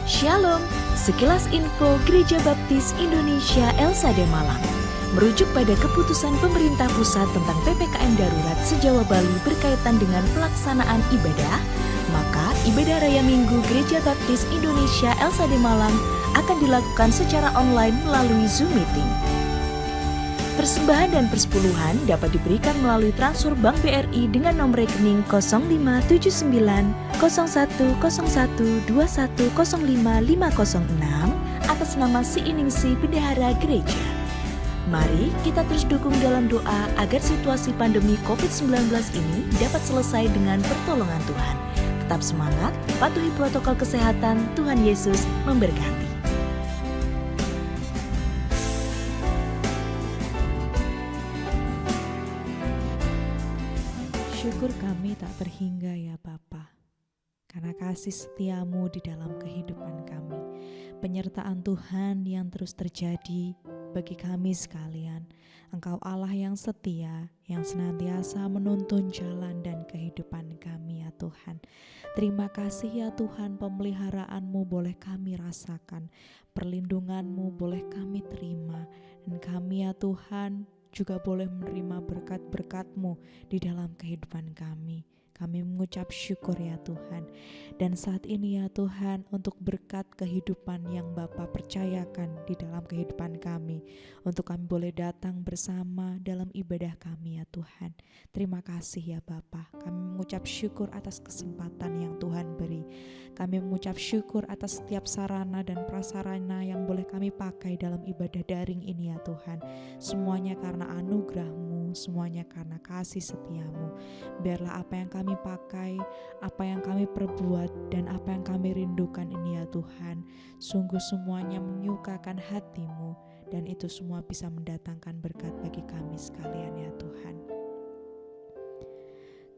Shalom, sekilas info Gereja Baptis Indonesia Elsade Malang. Merujuk pada keputusan pemerintah pusat tentang PPKM darurat se-Jawa Bali berkaitan dengan pelaksanaan ibadah, maka ibadah Raya Minggu Gereja Baptis Indonesia Elsade Malang akan dilakukan secara online melalui Zoom Meeting. Persembahan dan persepuluhan dapat diberikan melalui transfer Bank BRI dengan nomor rekening 0579 0101 2105 506 atas nama Siiningsih Bendahara Gereja. Mari kita terus dukung dalam doa agar situasi pandemi COVID-19 ini dapat selesai dengan pertolongan Tuhan. Tetap semangat, patuhi protokol kesehatan, Tuhan Yesus memberkati. Syukur kami tak terhingga ya Bapa, karena kasih setiamu di dalam kehidupan kami. Penyertaan Tuhan yang terus terjadi bagi kami sekalian. Engkau Allah yang setia, yang senantiasa menuntun jalan dan kehidupan kami ya Tuhan. Terima kasih ya Tuhan, pemeliharaanmu boleh kami rasakan, perlindunganmu boleh kami terima, dan kami ya Tuhan juga boleh menerima berkat-berkat-Mu di dalam kehidupan kami. Kami mengucap syukur ya Tuhan. Dan saat ini ya Tuhan, untuk berkat kehidupan yang Bapa percayakan di dalam kehidupan kami, untuk kami boleh datang bersama dalam ibadah kami ya Tuhan. Terima kasih ya Bapa. Kami mengucap syukur atas kesempatan yang Tuhan beri. Kami mengucap syukur atas setiap sarana dan prasarana yang boleh kami pakai dalam ibadah daring ini ya Tuhan. Semuanya karena anugerah-Mu, semuanya karena kasih setiamu. Biarlah apa yang kami pakai, apa yang kami perbuat, dan apa yang kami rindukan ini ya Tuhan, sungguh semuanya menyukakan hati-Mu, dan itu semua bisa mendatangkan berkat bagi kami sekalian ya Tuhan.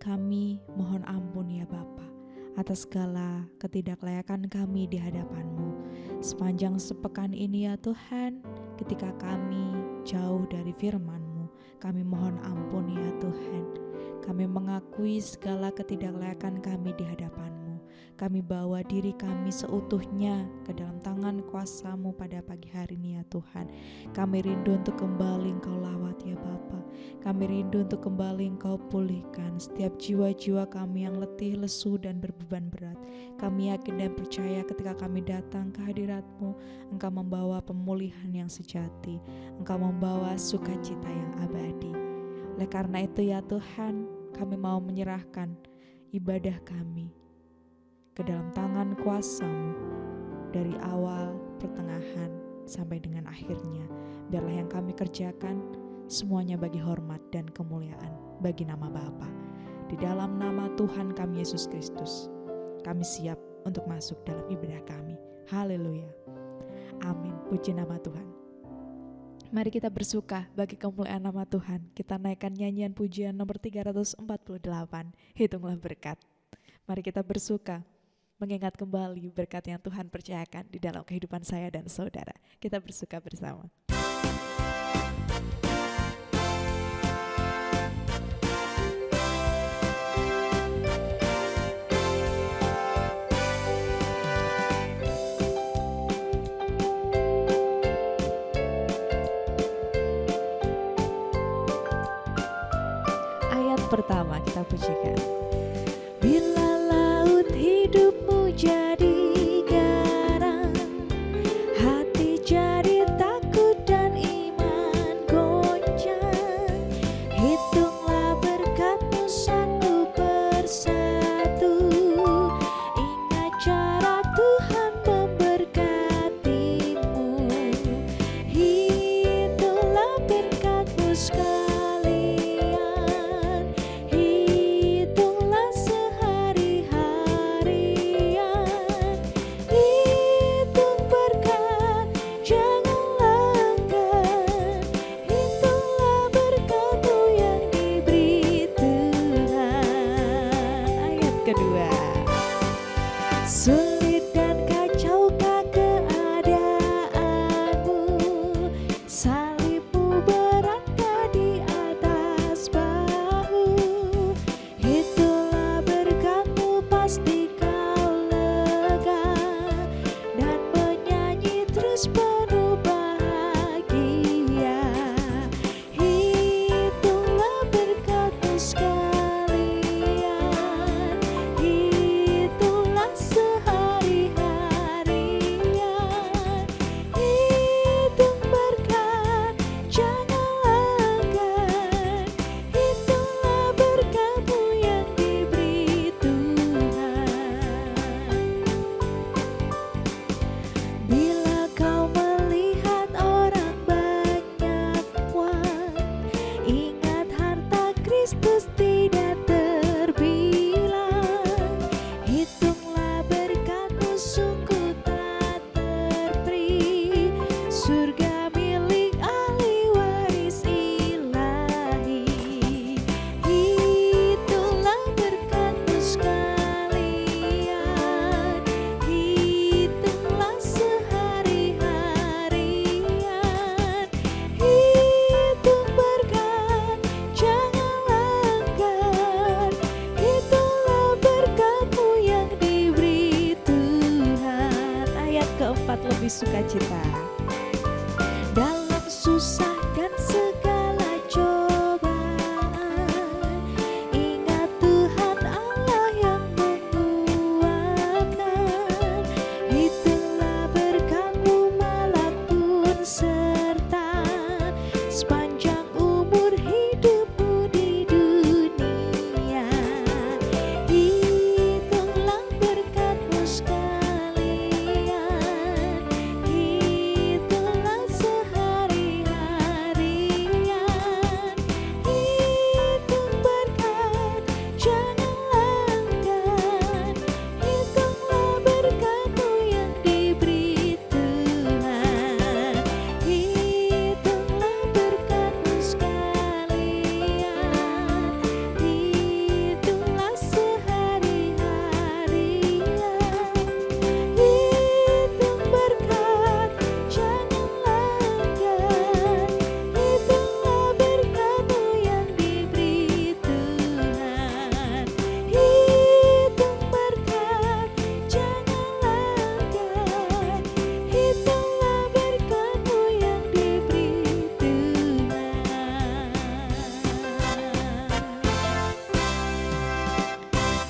Kami mohon ampun ya Bapa atas segala ketidaklayakan kami di hadapan-Mu sepanjang sepekan ini ya Tuhan. Ketika kami jauh dari firman-Mu, kami mohon ampun ya Tuhan. Kami mengakui segala ketidaklayakan kami di hadapan-Mu. Kami bawa diri kami seutuhnya ke dalam tangan kuasa-Mu pada pagi hari ini ya Tuhan. Kami rindu untuk kembali Engkau lawat ya Bapa. Kami rindu untuk kembali Engkau pulihkan setiap jiwa-jiwa kami yang letih, lesu, dan berbeban berat. Kami yakin dan percaya ketika kami datang ke hadirat-Mu, Engkau membawa pemulihan yang sejati. Engkau membawa sukacita yang abadi. Oleh karena itu ya Tuhan, kami mau menyerahkan ibadah kami ke dalam tangan kuasa-Mu dari awal, pertengahan, sampai dengan akhirnya. Biarlah yang kami kerjakan semuanya bagi hormat dan kemuliaan bagi nama Bapa. Di dalam nama Tuhan kami Yesus Kristus, kami siap untuk masuk dalam ibadah kami. Haleluya. Amin. Puji nama Tuhan. Mari kita bersuka bagi kemuliaan nama Tuhan. Kita naikkan nyanyian pujian nomor 348. Hitunglah berkat. Mari kita bersuka mengingat kembali berkat yang Tuhan percayakan di dalam kehidupan saya dan saudara. Kita bersuka bersama. Ayat pertama kita pujikan. Bila laut hidupmu jadi garam, hati jadi takut dan iman goncang. Hitunglah berkatmu satu persatu, ingat cara Tuhan memberkatimu. Hitunglah berkatmu sekalian, hitunglah hati sukacita. Dalam susah dan segala cobaan, ingat Tuhan Allah yang menguatkan. Itulah berkat-Mu malam pun serta sepanjang umur hidupmu di dunia. Hitunglah berkat-Mu sekalian, hitunglah sehari-harian. Hitung berkat, jangan langgan. Hitunglah berkat-Mu yang diberi Tuhan. Hitunglah berkat-Mu sekalian, hitunglah sehari-harian. Hitung berkat, jangan langgan. Hitunglah berkat-Mu yang diberi Tuhan. Hitung berkat, jangan langgan. Hitunglah berkat-Mu yang diberi Tuhan.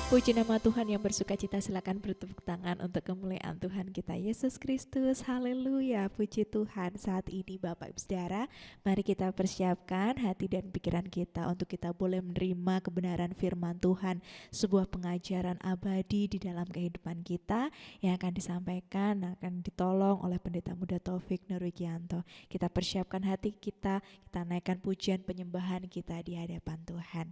Puji nama Tuhan yang bersukacita, silakan bertepuk tangan untuk kemuliaan Tuhan kita Yesus Kristus. Haleluya, puji Tuhan. Saat ini Bapak Ibu Saudara, mari kita persiapkan hati dan pikiran kita untuk kita boleh menerima kebenaran firman Tuhan, sebuah pengajaran abadi di dalam kehidupan kita yang akan disampaikan, akan ditolong oleh Pendeta Muda Taufik Nurwigianto. Kita persiapkan hati kita naikkan pujian penyembahan kita di hadapan Tuhan.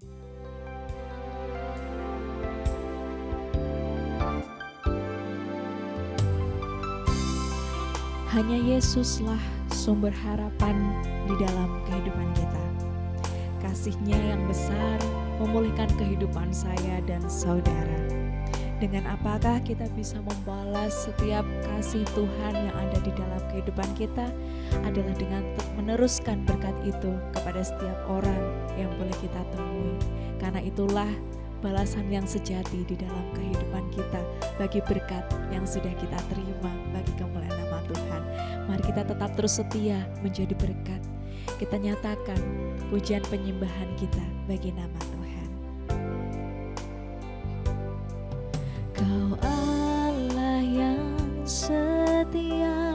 Hanya Yesuslah sumber harapan di dalam kehidupan kita. Kasih-Nya yang besar memulihkan kehidupan saya dan saudara. Dengan apakah kita bisa membalas setiap kasih Tuhan yang ada di dalam kehidupan kita? Adalah dengan meneruskan berkat itu kepada setiap orang yang boleh kita temui. Karena itulah balasan yang sejati di dalam kehidupan kita bagi berkat yang sudah kita terima, bagi kemuliaan nama Tuhan. Mari kita tetap terus setia menjadi berkat. Kita nyatakan pujian penyembahan kita bagi nama Tuhan. Kau Allah yang setia,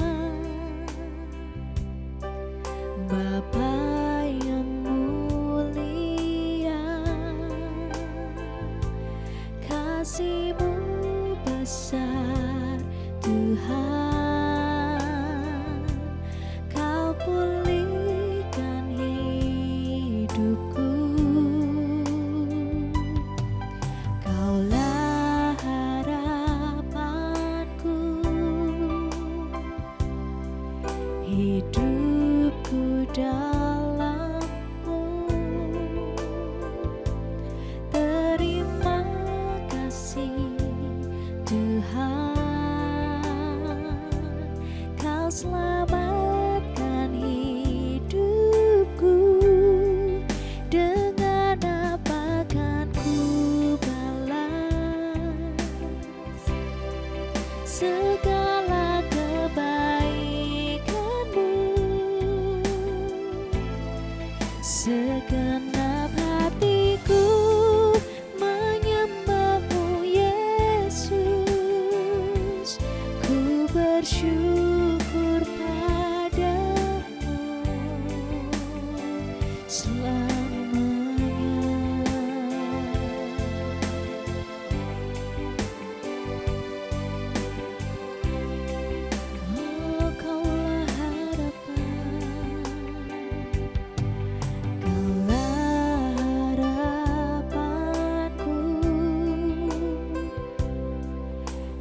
Bapa yang mulia, kasih-Mu besar Tuhan. Kau pulihkan hidupku, Kaulah harapanku, hidupku dalam-Mu. Terima kasih Tuhan, Kau selamatkan hidupku. Dengan apa kan ku balas segala kebaikan-Mu? Segenap hatiku menyembah-Mu Yesus, ku bersyukur padamu selamanya. Oh, Kaulah harapan, Kaulah harapanku,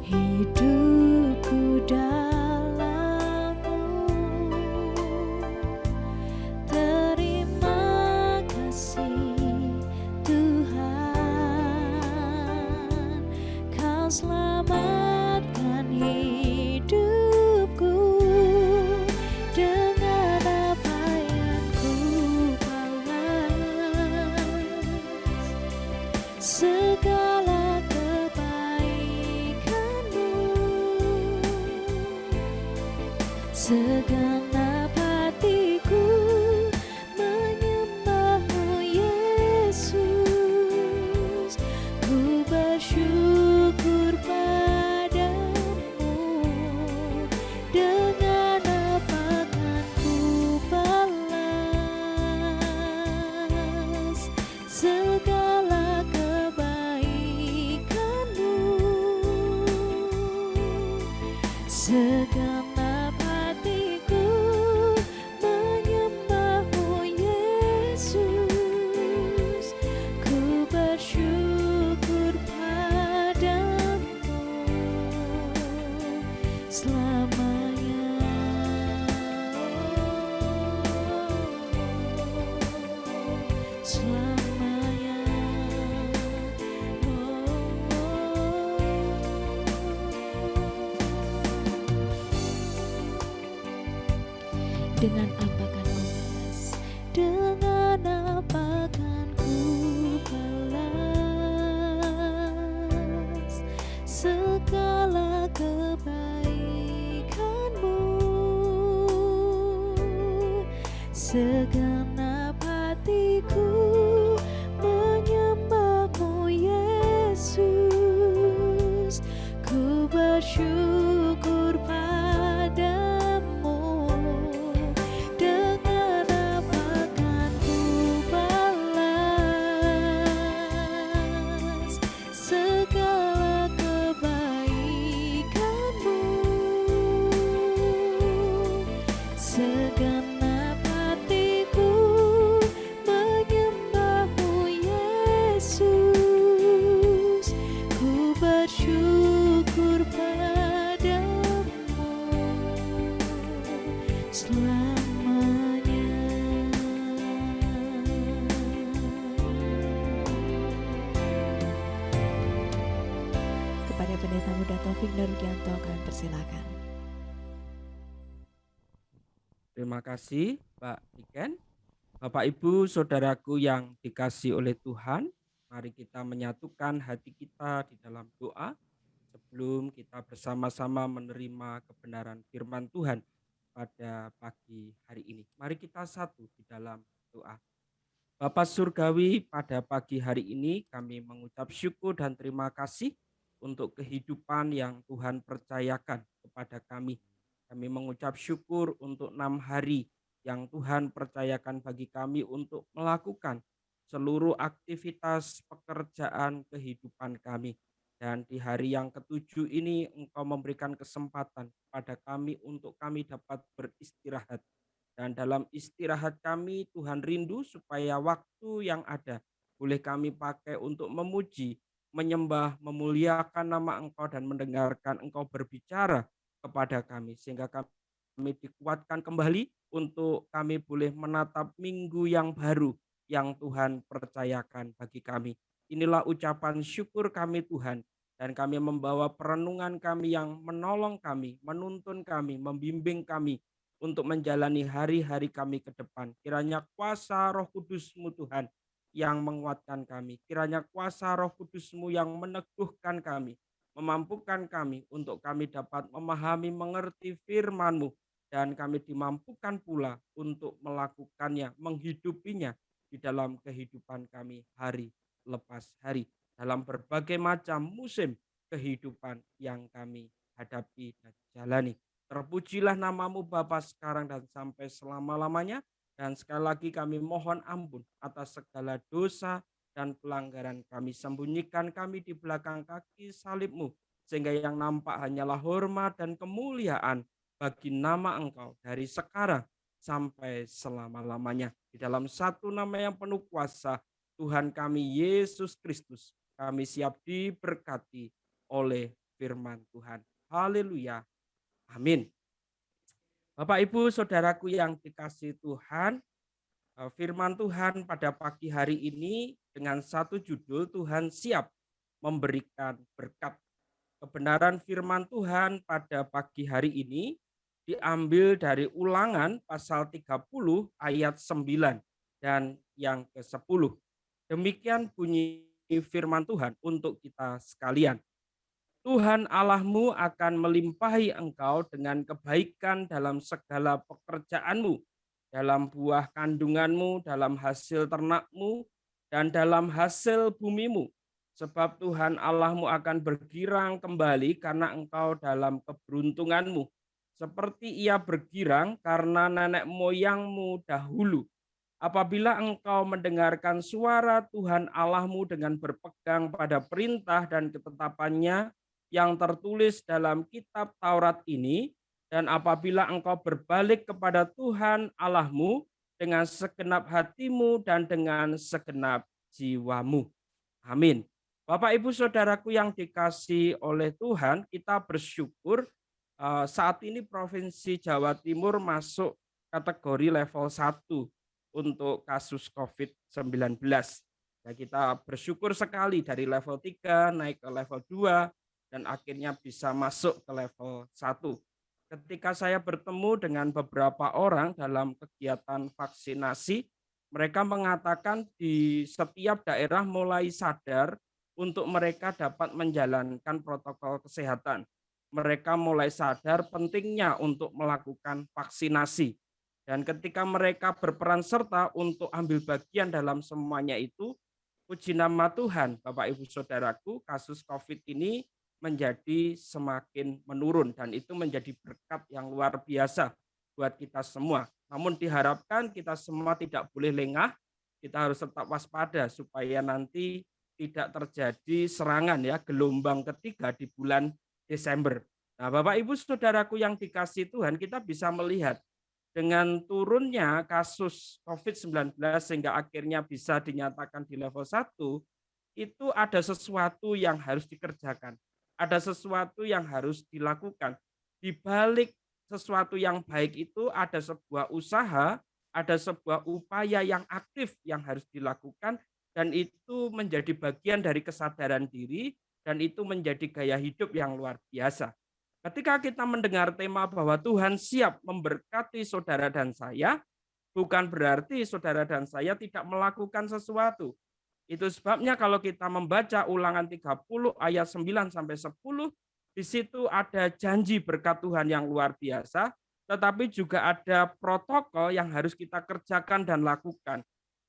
hidupku dalam Segenap hatiku menyembahmu Yesus, ku bersyukur padamu. Dengan apa kan ku balas segala kebaikanmu? Segenap hatiku menyembahmu Yesus, ku bersyukur padamu selamanya. Selamanya. Dengan apa kan ku balas? Dengan apa kan ku balas segala kebaikanmu? Segenap hatiku menyembahmu Yesus, ku bersyukur padamu. Dengan apa kan ku balas segala kebaikanmu? Segenap hatiku menyembahmu Yesus, ku bersyukur padamu selamanya. Kepada Pendeta Muda Taufik Darugianto kami persilakan. Terima kasih Pak Diken. Bapak Ibu Saudaraku yang dikasihi oleh Tuhan, mari kita menyatukan hati kita di dalam doa sebelum kita bersama-sama menerima kebenaran firman Tuhan pada pagi hari ini. Mari kita satu di dalam doa. Bapa Surgawi, pada pagi hari ini kami mengucap syukur dan terima kasih untuk kehidupan yang Tuhan percayakan kepada kami. Kami mengucap syukur untuk 6 hari yang Tuhan percayakan bagi kami untuk melakukan seluruh aktivitas pekerjaan kehidupan kami. Dan di hari yang ketujuh ini Engkau memberikan kesempatan pada kami untuk kami dapat beristirahat. Dan dalam istirahat kami Tuhan rindu supaya waktu yang ada boleh kami pakai untuk memuji, menyembah, memuliakan nama Engkau dan mendengarkan Engkau berbicara kepada kami. Sehingga kami dikuatkan kembali untuk kami boleh menatap minggu yang baru yang Tuhan percayakan bagi kami. Inilah ucapan syukur kami Tuhan. Dan kami membawa perenungan kami yang menolong kami, menuntun kami, membimbing kami untuk menjalani hari-hari kami ke depan. Kiranya kuasa Roh Kudus-Mu Tuhan yang menguatkan kami. Kiranya kuasa Roh Kudus-Mu yang meneguhkan kami, memampukan kami untuk kami dapat memahami, mengerti firman-Mu, dan kami dimampukan pula untuk melakukannya, menghidupinya di dalam kehidupan kami hari lepas hari, dalam berbagai macam musim kehidupan yang kami hadapi dan jalani. Terpujilah namamu Bapa sekarang dan sampai selama-lamanya. Dan sekali lagi kami mohon ampun atas segala dosa dan pelanggaran kami. Sembunyikan kami di belakang kaki salib-Mu, sehingga yang nampak hanyalah hormat dan kemuliaan bagi nama Engkau dari sekarang sampai selama-lamanya. Di dalam satu nama yang penuh kuasa, Tuhan kami Yesus Kristus, kami siap diberkati oleh firman Tuhan. Haleluya. Amin. Bapak Ibu Saudaraku yang dikasihi Tuhan, firman Tuhan pada pagi hari ini dengan satu judul, Tuhan siap memberikan berkat. Kebenaran firman Tuhan pada pagi hari ini diambil dari Ulangan pasal 30 ayat 9 dan yang ke-10. Demikian bunyi firman Tuhan untuk kita sekalian. Tuhan Allahmu akan melimpahi engkau dengan kebaikan dalam segala pekerjaanmu, dalam buah kandunganmu, dalam hasil ternakmu, dan dalam hasil bumimu. Sebab Tuhan Allahmu akan bergirang kembali karena engkau dalam keberuntunganmu. Seperti ia bergirang karena nenek moyangmu dahulu. Apabila engkau mendengarkan suara Tuhan Allahmu dengan berpegang pada perintah dan ketetapannya yang tertulis dalam kitab Taurat ini, dan apabila engkau berbalik kepada Tuhan Allahmu dengan segenap hatimu dan dengan segenap jiwamu. Amin. Bapak, Ibu, Saudaraku yang dikasihi oleh Tuhan, kita bersyukur saat ini Provinsi Jawa Timur masuk kategori level 1 untuk kasus COVID-19. Ya, kita bersyukur sekali dari level 3 naik ke level 2 dan akhirnya bisa masuk ke level 1. Ketika saya bertemu dengan beberapa orang dalam kegiatan vaksinasi, mereka mengatakan di setiap daerah mulai sadar untuk mereka dapat menjalankan protokol kesehatan. Mereka mulai sadar pentingnya untuk melakukan vaksinasi. Dan ketika mereka berperan serta untuk ambil bagian dalam semuanya itu, puji nama Tuhan, Bapak Ibu Saudaraku, kasus COVID ini menjadi semakin menurun dan itu menjadi berkat yang luar biasa buat kita semua. Namun diharapkan kita semua tidak boleh lengah, kita harus tetap waspada supaya nanti tidak terjadi serangan ya gelombang ketiga di bulan Desember. Nah, Bapak Ibu Saudaraku yang dikasihi Tuhan, kita bisa melihat dengan turunnya kasus COVID-19 sehingga akhirnya bisa dinyatakan di level 1, itu ada sesuatu yang harus dikerjakan. Ada sesuatu yang harus dilakukan. Di balik sesuatu yang baik itu ada sebuah usaha, ada sebuah upaya yang aktif yang harus dilakukan dan itu menjadi bagian dari kesadaran diri dan itu menjadi gaya hidup yang luar biasa. Ketika kita mendengar tema bahwa Tuhan siap memberkati saudara dan saya, bukan berarti saudara dan saya tidak melakukan sesuatu. Itu sebabnya kalau kita membaca Ulangan 30 ayat 9 sampai 10, di situ ada janji berkat Tuhan yang luar biasa, tetapi juga ada protokol yang harus kita kerjakan dan lakukan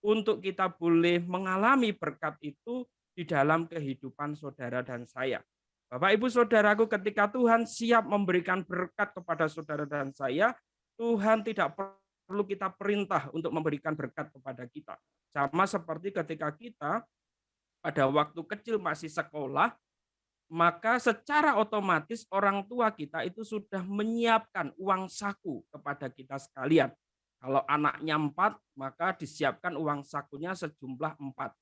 untuk kita boleh mengalami berkat itu di dalam kehidupan saudara dan saya. Bapak, Ibu, Saudaraku, ketika Tuhan siap memberikan berkat kepada saudara dan saya, Tuhan tidak perlu kita perintah untuk memberikan berkat kepada kita. Sama seperti ketika kita pada waktu kecil masih sekolah, maka secara otomatis orang tua kita itu sudah menyiapkan uang saku kepada kita sekalian. Kalau anaknya 4, maka disiapkan uang sakunya sejumlah 4.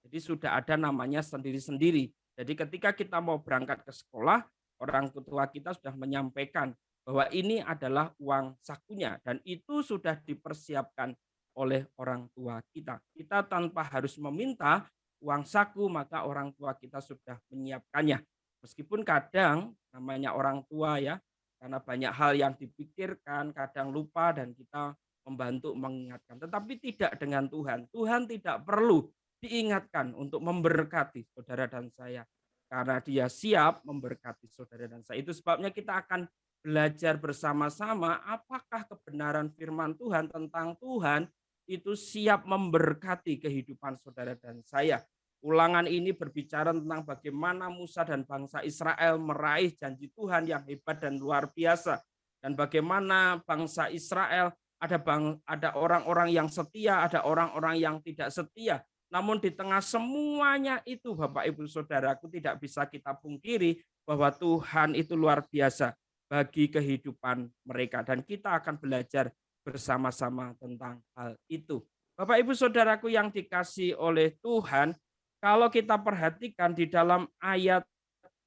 Jadi sudah ada namanya sendiri-sendiri. Jadi ketika kita mau berangkat ke sekolah, orang tua kita sudah menyampaikan bahwa ini adalah uang sakunya dan itu sudah dipersiapkan oleh orang tua kita. Kita tanpa harus meminta uang saku, maka orang tua kita sudah menyiapkannya. Meskipun kadang namanya orang tua ya, karena banyak hal yang dipikirkan, kadang lupa dan kita membantu mengingatkan. Tetapi tidak dengan Tuhan. Tuhan tidak perlu diingatkan untuk memberkati saudara dan saya. Karena dia siap memberkati saudara dan saya. Itu sebabnya kita akan belajar bersama-sama apakah kebenaran firman Tuhan tentang Tuhan itu siap memberkati kehidupan saudara dan saya. Ulangan ini berbicara tentang bagaimana Musa dan bangsa Israel meraih janji Tuhan yang hebat dan luar biasa. Dan bagaimana bangsa Israel ada orang-orang yang setia, ada orang-orang yang tidak setia. Namun di tengah semuanya itu Bapak Ibu Saudaraku tidak bisa kita pungkiri bahwa Tuhan itu luar biasa bagi kehidupan mereka. Dan kita akan belajar bersama-sama tentang hal itu. Bapak Ibu Saudaraku yang dikasihi oleh Tuhan, kalau kita perhatikan di dalam ayat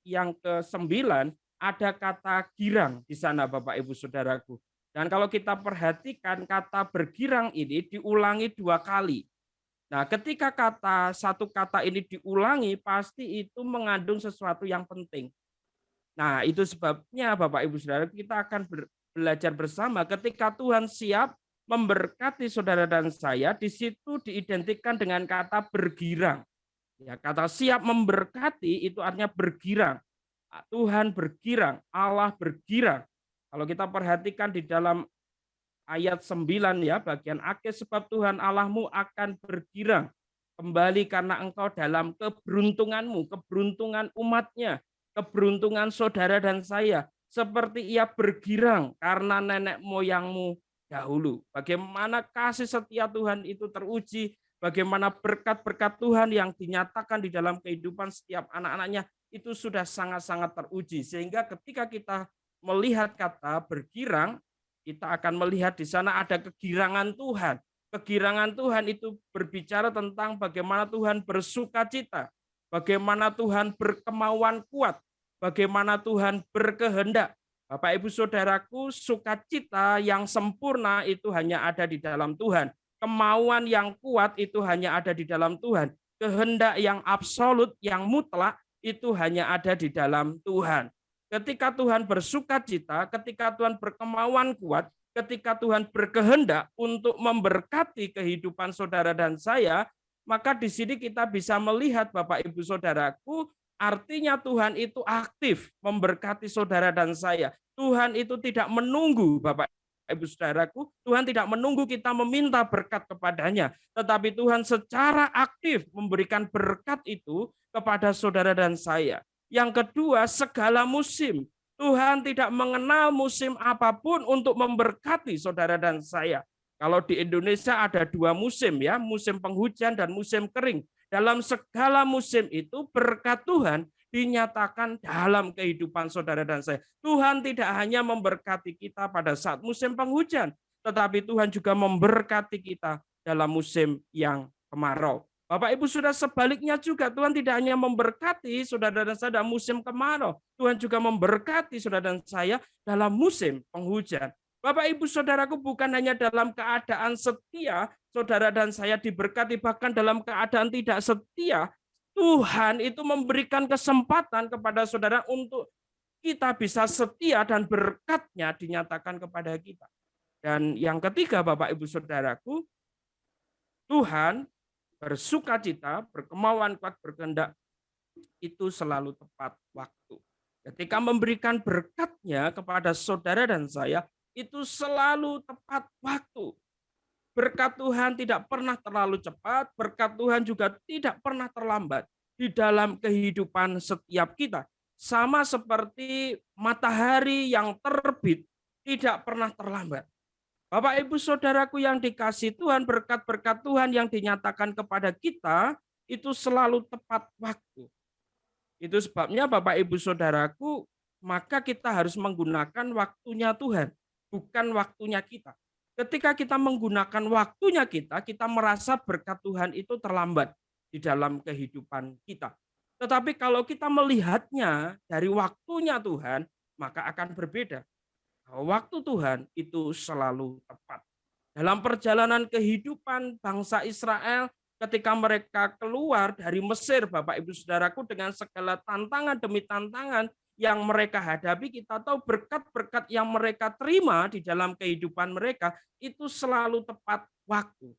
yang ke-9 ada kata girang di sana Bapak Ibu Saudaraku. Dan kalau kita perhatikan kata bergirang ini diulangi 2 kali. Nah, ketika satu kata ini diulangi, pasti itu mengandung sesuatu yang penting. Nah, itu sebabnya Bapak Ibu Saudara, kita akan belajar bersama ketika Tuhan siap memberkati saudara dan saya, di situ diidentikan dengan kata bergirang. Ya, kata siap memberkati itu artinya bergirang. Tuhan bergirang, Allah bergirang. Kalau kita perhatikan di dalam ayat 9 ya, bagian akhir, sebab Tuhan Allahmu akan bergirang kembali karena engkau dalam keberuntunganmu, keberuntungan umatnya, keberuntungan saudara dan saya, seperti ia bergirang karena nenek moyangmu dahulu. Bagaimana kasih setia Tuhan itu teruji, bagaimana berkat-berkat Tuhan yang dinyatakan di dalam kehidupan setiap anak-anaknya itu sudah sangat-sangat teruji. Sehingga ketika kita melihat kata bergirang, kita akan melihat di sana ada kegirangan Tuhan. Kegirangan Tuhan itu berbicara tentang bagaimana Tuhan bersukacita, bagaimana Tuhan berkemauan kuat, bagaimana Tuhan berkehendak. Bapak Ibu Saudaraku, sukacita yang sempurna itu hanya ada di dalam Tuhan. Kemauan yang kuat itu hanya ada di dalam Tuhan. Kehendak yang absolut, yang mutlak itu hanya ada di dalam Tuhan. Ketika Tuhan bersukacita, ketika Tuhan berkemauan kuat, ketika Tuhan berkehendak untuk memberkati kehidupan saudara dan saya, maka di sini kita bisa melihat Bapak Ibu Saudaraku, artinya Tuhan itu aktif memberkati saudara dan saya. Tuhan itu tidak menunggu Bapak Ibu Saudaraku, Tuhan tidak menunggu kita meminta berkat kepadanya, tetapi Tuhan secara aktif memberikan berkat itu kepada saudara dan saya. Yang kedua, segala musim. Tuhan tidak mengenal musim apapun untuk memberkati saudara dan saya. Kalau di Indonesia ada 2 musim ya, musim penghujan dan musim kering. Dalam segala musim itu berkat Tuhan dinyatakan dalam kehidupan saudara dan saya. Tuhan tidak hanya memberkati kita pada saat musim penghujan, tetapi Tuhan juga memberkati kita dalam musim yang kemarau. Bapak Ibu sudah sebaliknya juga, Tuhan tidak hanya memberkati saudara dan saya dalam musim kemarau, Tuhan juga memberkati saudara dan saya dalam musim penghujan. Bapak Ibu Saudaraku, bukan hanya dalam keadaan setia saudara dan saya diberkati, bahkan dalam keadaan tidak setia, Tuhan itu memberikan kesempatan kepada saudara untuk kita bisa setia dan berkatnya dinyatakan kepada kita. Dan yang ketiga Bapak Ibu Saudaraku, Tuhan bersukacita, berkemauan kuat, berkehendak itu selalu tepat waktu. Ketika memberikan berkatnya kepada saudara dan saya, itu selalu tepat waktu. Berkat Tuhan tidak pernah terlalu cepat, berkat Tuhan juga tidak pernah terlambat di dalam kehidupan setiap kita. Sama seperti matahari yang terbit tidak pernah terlambat. Bapak Ibu Saudaraku yang dikasih Tuhan, berkat-berkat Tuhan yang dinyatakan kepada kita itu selalu tepat waktu. Itu sebabnya Bapak Ibu Saudaraku, maka kita harus menggunakan waktunya Tuhan, bukan waktunya kita. Ketika kita menggunakan waktunya kita merasa berkat Tuhan itu terlambat di dalam kehidupan kita. Tetapi kalau kita melihatnya dari waktunya Tuhan, maka akan berbeda. Waktu Tuhan itu selalu tepat. Dalam perjalanan kehidupan bangsa Israel, ketika mereka keluar dari Mesir, Bapak Ibu Saudaraku, dengan segala tantangan demi tantangan yang mereka hadapi, kita tahu berkat-berkat yang mereka terima di dalam kehidupan mereka itu selalu tepat waktu.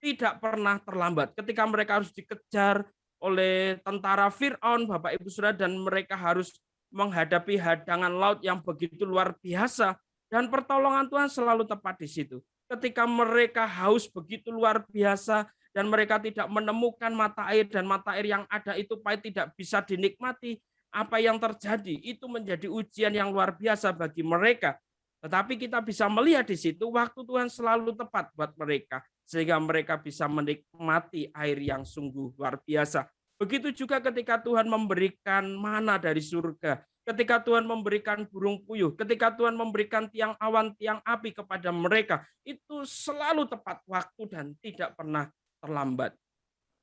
Tidak pernah terlambat. Ketika mereka harus dikejar oleh tentara Firaun, Bapak Ibu Saudara, dan mereka harus menghadapi hadangan laut yang begitu luar biasa, dan pertolongan Tuhan selalu tepat di situ. Ketika mereka haus begitu luar biasa dan mereka tidak menemukan mata air, dan mata air yang ada itu pahit, tidak bisa dinikmati, apa yang terjadi itu menjadi ujian yang luar biasa bagi mereka. Tetapi kita bisa melihat di situ waktu Tuhan selalu tepat buat mereka, sehingga mereka bisa menikmati air yang sungguh luar biasa. Begitu juga ketika Tuhan memberikan mana dari surga, ketika Tuhan memberikan burung puyuh, ketika Tuhan memberikan tiang awan, tiang api kepada mereka, itu selalu tepat waktu dan tidak pernah terlambat.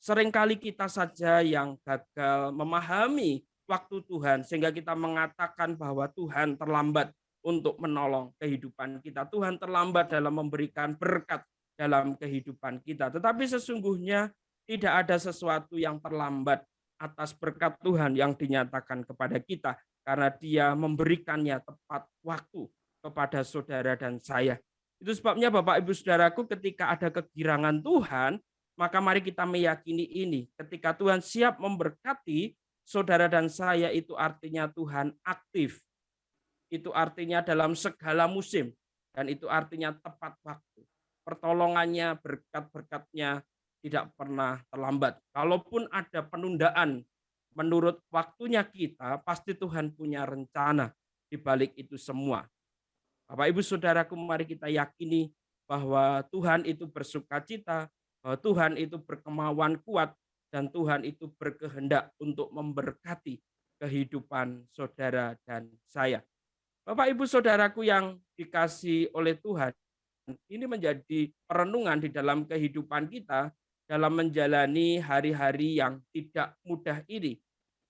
Seringkali kita saja yang gagal memahami waktu Tuhan, sehingga kita mengatakan bahwa Tuhan terlambat untuk menolong kehidupan kita. Tuhan terlambat dalam memberikan berkat dalam kehidupan kita. Tetapi sesungguhnya tidak ada sesuatu yang terlambat atas berkat Tuhan yang dinyatakan kepada kita, karena Dia memberikannya tepat waktu kepada saudara dan saya. Itu sebabnya Bapak Ibu Saudaraku, ketika ada kegirangan Tuhan, maka mari kita meyakini ini. Ketika Tuhan siap memberkati saudara dan saya itu artinya Tuhan aktif. Itu artinya dalam segala musim. Dan itu artinya tepat waktu. Pertolongannya, berkat-berkatnya tidak pernah terlambat. Kalaupun ada penundaan menurut waktunya kita, pasti Tuhan punya rencana di balik itu semua. Bapak Ibu Saudaraku, mari kita yakini bahwa Tuhan itu bersukacita, bahwa Tuhan itu berkemauan kuat, dan Tuhan itu berkehendak untuk memberkati kehidupan saudara dan saya. Bapak Ibu Saudaraku yang dikasihi oleh Tuhan, ini menjadi perenungan di dalam kehidupan kita dalam menjalani hari-hari yang tidak mudah ini.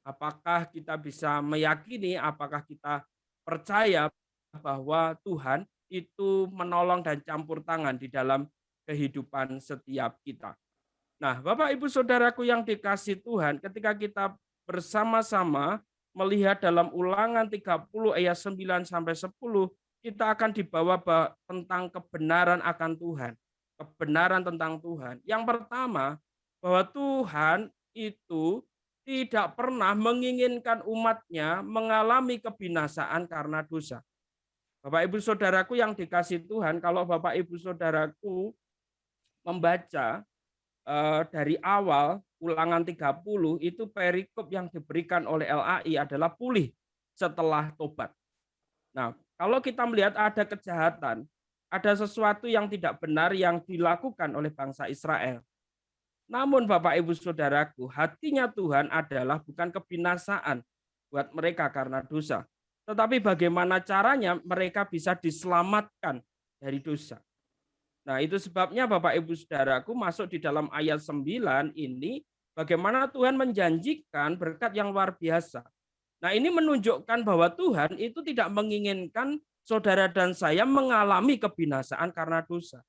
Apakah kita bisa meyakini, apakah kita percaya bahwa Tuhan itu menolong dan campur tangan di dalam kehidupan setiap kita. Nah, Bapak Ibu Saudaraku yang dikasihi Tuhan, ketika kita bersama-sama melihat dalam Ulangan 30 ayat 9 sampai 10, kita akan dibawa tentang kebenaran akan Tuhan. Kebenaran tentang Tuhan. Yang pertama, bahwa Tuhan itu tidak pernah menginginkan umatnya mengalami kebinasaan karena dosa. Bapak Ibu Saudaraku yang dikasihi Tuhan, kalau Bapak Ibu Saudaraku membaca dari awal Ulangan 30 itu perikop yang diberikan oleh LAI adalah pulih setelah tobat. Nah, kalau kita melihat ada kejahatan, ada sesuatu yang tidak benar yang dilakukan oleh bangsa Israel. Namun Bapak Ibu Saudaraku, hatinya Tuhan adalah bukan kebinasaan buat mereka karena dosa, tetapi bagaimana caranya mereka bisa diselamatkan dari dosa. Nah, itu sebabnya Bapak Ibu Saudaraku masuk di dalam ayat 9 ini bagaimana Tuhan menjanjikan berkat yang luar biasa. Nah, ini menunjukkan bahwa Tuhan itu tidak menginginkan saudara dan saya mengalami kebinasaan karena dosa.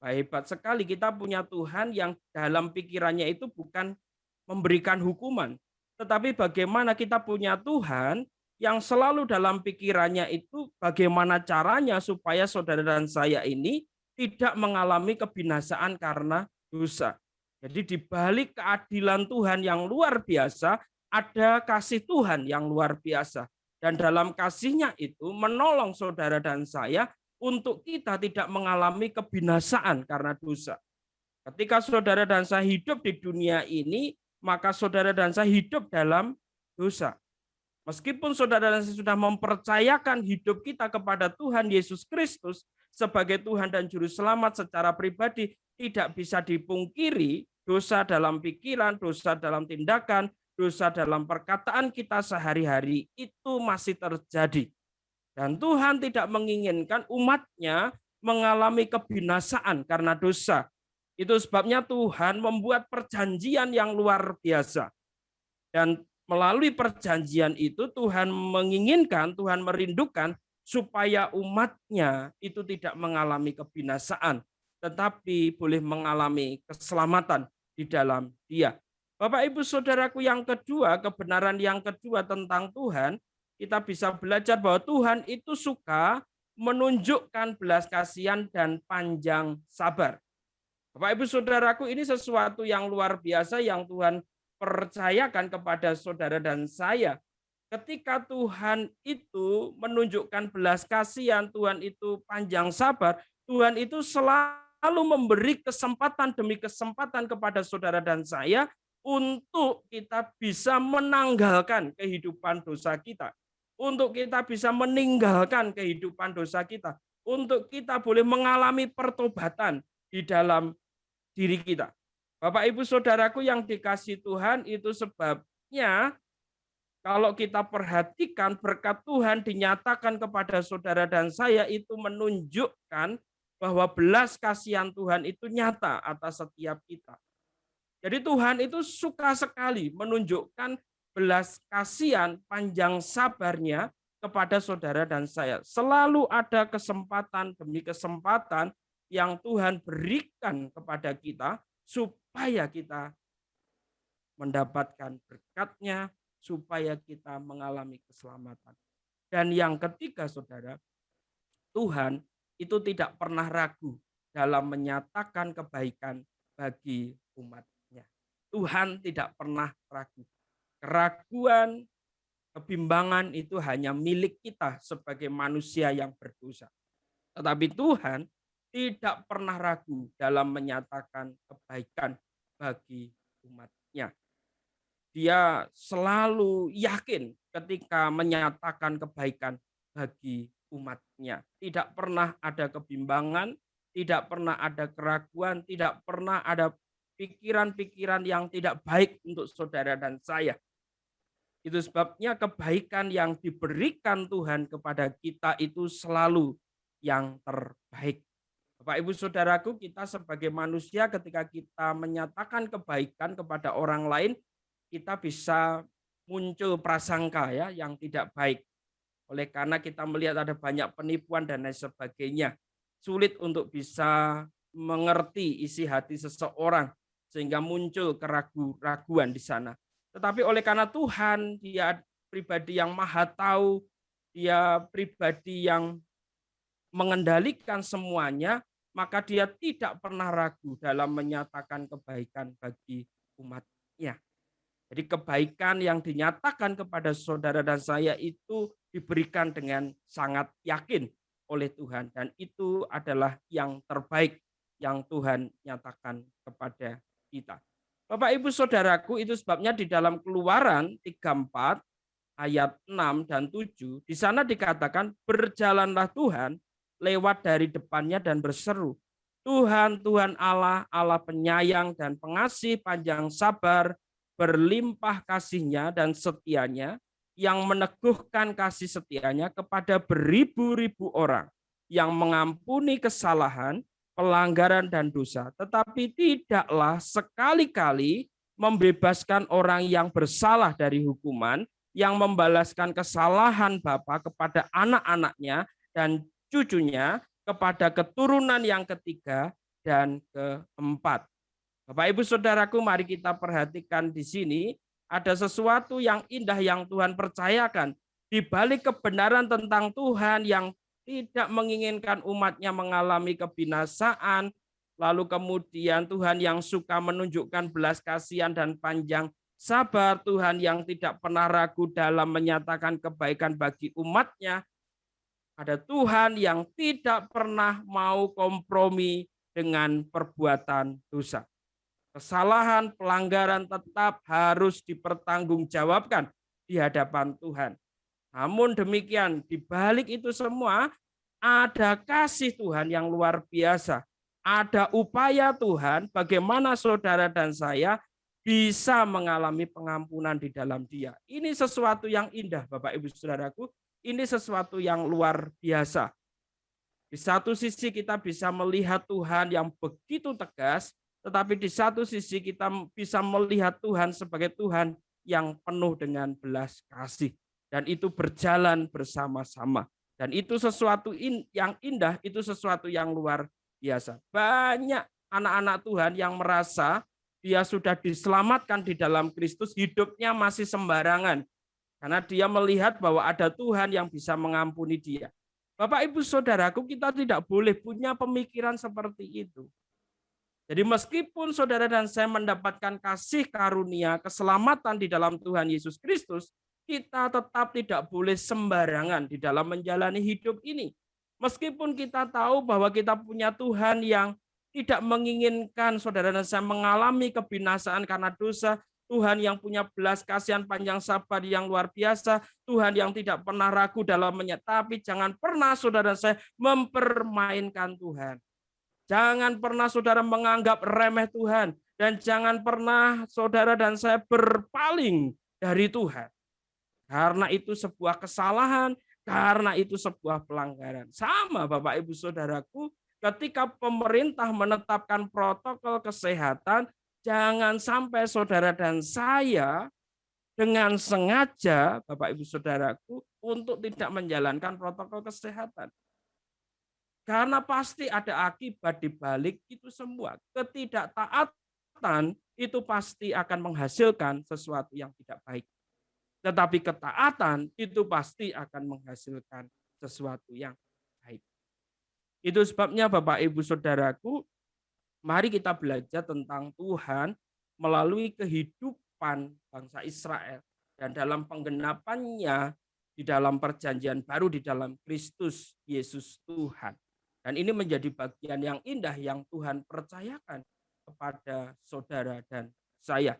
Hebat sekali kita punya Tuhan yang dalam pikirannya itu bukan memberikan hukuman, tetapi bagaimana kita punya Tuhan yang selalu dalam pikirannya itu bagaimana caranya supaya saudara dan saya ini tidak mengalami kebinasaan karena dosa. Jadi di balik keadilan Tuhan yang luar biasa, ada kasih Tuhan yang luar biasa. Dan dalam kasihnya itu menolong saudara dan saya untuk kita tidak mengalami kebinasaan karena dosa. Ketika saudara dan saya hidup di dunia ini, maka saudara dan saya hidup dalam dosa. Meskipun saudara dan saya sudah mempercayakan hidup kita kepada Tuhan Yesus Kristus sebagai Tuhan dan Juru Selamat secara pribadi, tidak bisa dipungkiri dosa dalam pikiran, dosa dalam tindakan, dosa dalam perkataan kita sehari-hari itu masih terjadi. Dan Tuhan tidak menginginkan umatnya mengalami kebinasaan karena dosa. Itu sebabnya Tuhan membuat perjanjian yang luar biasa. Dan melalui perjanjian itu Tuhan menginginkan, Tuhan merindukan supaya umatnya itu tidak mengalami kebinasaan, tetapi boleh mengalami keselamatan di dalam Dia. Bapak Ibu Saudaraku yang kedua, kebenaran yang kedua tentang Tuhan, kita bisa belajar bahwa Tuhan itu suka menunjukkan belas kasihan dan panjang sabar. Bapak Ibu Saudaraku, ini sesuatu yang luar biasa yang Tuhan percayakan kepada saudara dan saya. Ketika Tuhan itu menunjukkan belas kasihan, Tuhan itu panjang sabar, Tuhan itu selalu memberi kesempatan demi kesempatan kepada saudara dan saya untuk kita bisa menanggalkan kehidupan dosa kita. Untuk kita bisa meninggalkan kehidupan dosa kita. Untuk kita boleh mengalami pertobatan di dalam diri kita. Bapak Ibu Saudaraku yang dikasihi Tuhan, itu sebabnya kalau kita perhatikan berkat Tuhan dinyatakan kepada saudara dan saya itu menunjukkan bahwa belas kasihan Tuhan itu nyata atas setiap kita. Jadi Tuhan itu suka sekali menunjukkan belas kasihan panjang sabarnya kepada saudara dan saya. Selalu ada kesempatan demi kesempatan yang Tuhan berikan kepada kita supaya kita mendapatkan berkat-Nya, supaya kita mengalami keselamatan. Dan yang ketiga, saudara, Tuhan itu tidak pernah ragu dalam menyatakan kebaikan bagi umat-Nya. Tuhan tidak pernah ragu. Keraguan, kebimbangan itu hanya milik kita sebagai manusia yang berdosa. Tetapi Tuhan tidak pernah ragu dalam menyatakan kebaikan bagi umat-Nya. Dia selalu yakin ketika menyatakan kebaikan bagi umat-Nya. Tidak pernah ada kebimbangan, tidak pernah ada keraguan, tidak pernah ada pikiran-pikiran yang tidak baik untuk saudara dan saya. Itu sebabnya kebaikan yang diberikan Tuhan kepada kita itu selalu yang terbaik. Bapak Ibu Saudaraku, kita sebagai manusia ketika kita menyatakan kebaikan kepada orang lain, kita bisa muncul prasangka ya yang tidak baik. Oleh karena kita melihat ada banyak penipuan dan lain sebagainya. Sulit untuk bisa mengerti isi hati seseorang sehingga muncul keraguan di sana. Tetapi oleh karena Tuhan, Dia pribadi yang maha tahu, Dia pribadi yang mengendalikan semuanya, maka Dia tidak pernah ragu dalam menyatakan kebaikan bagi umat-Nya. Jadi kebaikan yang dinyatakan kepada saudara dan saya itu diberikan dengan sangat yakin oleh Tuhan. Dan itu adalah yang terbaik yang Tuhan nyatakan kepada kita. Bapak Ibu Saudaraku, itu sebabnya di dalam Keluaran 34 ayat 6 dan 7, di sana dikatakan berjalanlah Tuhan lewat dari depannya dan berseru, Tuhan, Tuhan Allah, Allah penyayang dan pengasih panjang sabar, berlimpah kasihnya dan setianya, yang meneguhkan kasih setianya kepada beribu-ribu orang, yang mengampuni kesalahan, pelanggaran dan dosa, tetapi tidaklah sekali-kali membebaskan orang yang bersalah dari hukuman, yang membalaskan kesalahan bapa kepada anak-anaknya dan cucunya, kepada keturunan yang ketiga dan keempat. Bapak Ibu Saudaraku, mari kita perhatikan di sini ada sesuatu yang indah yang Tuhan percayakan. Di balik kebenaran tentang Tuhan yang tidak menginginkan umatnya mengalami kebinasaan, lalu kemudian Tuhan yang suka menunjukkan belas kasihan dan panjang sabar, Tuhan yang tidak pernah ragu dalam menyatakan kebaikan bagi umatnya, ada Tuhan yang tidak pernah mau kompromi dengan perbuatan dosa. Kesalahan, pelanggaran tetap harus dipertanggungjawabkan di hadapan Tuhan. Namun demikian, di balik itu semua, ada kasih Tuhan yang luar biasa. Ada upaya Tuhan bagaimana saudara dan saya bisa mengalami pengampunan di dalam Dia. Ini sesuatu yang indah, Bapak Ibu Saudaraku. Ini sesuatu yang luar biasa. Di satu sisi kita bisa melihat Tuhan yang begitu tegas, tetapi di satu sisi kita bisa melihat Tuhan sebagai Tuhan yang penuh dengan belas kasih. Dan itu berjalan bersama-sama. Dan itu sesuatu yang indah, itu sesuatu yang luar biasa. Banyak anak-anak Tuhan yang merasa dia sudah diselamatkan di dalam Kristus, hidupnya masih sembarangan. Karena dia melihat bahwa ada Tuhan yang bisa mengampuni dia. Bapak Ibu Saudaraku, kita tidak boleh punya pemikiran seperti itu. Jadi meskipun saudara dan saya mendapatkan kasih karunia, keselamatan di dalam Tuhan Yesus Kristus, kita tetap tidak boleh sembarangan di dalam menjalani hidup ini. Meskipun kita tahu bahwa kita punya Tuhan yang tidak menginginkan saudara dan saya mengalami kebinasaan karena dosa, Tuhan yang punya belas kasihan panjang sabar yang luar biasa, Tuhan yang tidak pernah ragu dalam tapi jangan pernah saudara dan saya mempermainkan Tuhan. Jangan pernah saudara menganggap remeh Tuhan, dan jangan pernah saudara dan saya berpaling dari Tuhan. Karena itu sebuah kesalahan, karena itu sebuah pelanggaran. Sama Bapak Ibu Saudaraku, ketika pemerintah menetapkan protokol kesehatan, jangan sampai saudara dan saya dengan sengaja, Bapak Ibu Saudaraku, untuk tidak menjalankan protokol kesehatan. Karena pasti ada akibat di balik itu semua. Ketidaktaatan itu pasti akan menghasilkan sesuatu yang tidak baik. Tetapi ketaatan itu pasti akan menghasilkan sesuatu yang baik. Itu sebabnya Bapak Ibu Saudaraku, mari kita belajar tentang Tuhan melalui kehidupan bangsa Israel. dan dalam penggenapannya di dalam perjanjian baru di dalam Kristus Yesus Tuhan. Dan ini menjadi bagian yang indah yang Tuhan percayakan kepada saudara dan saya.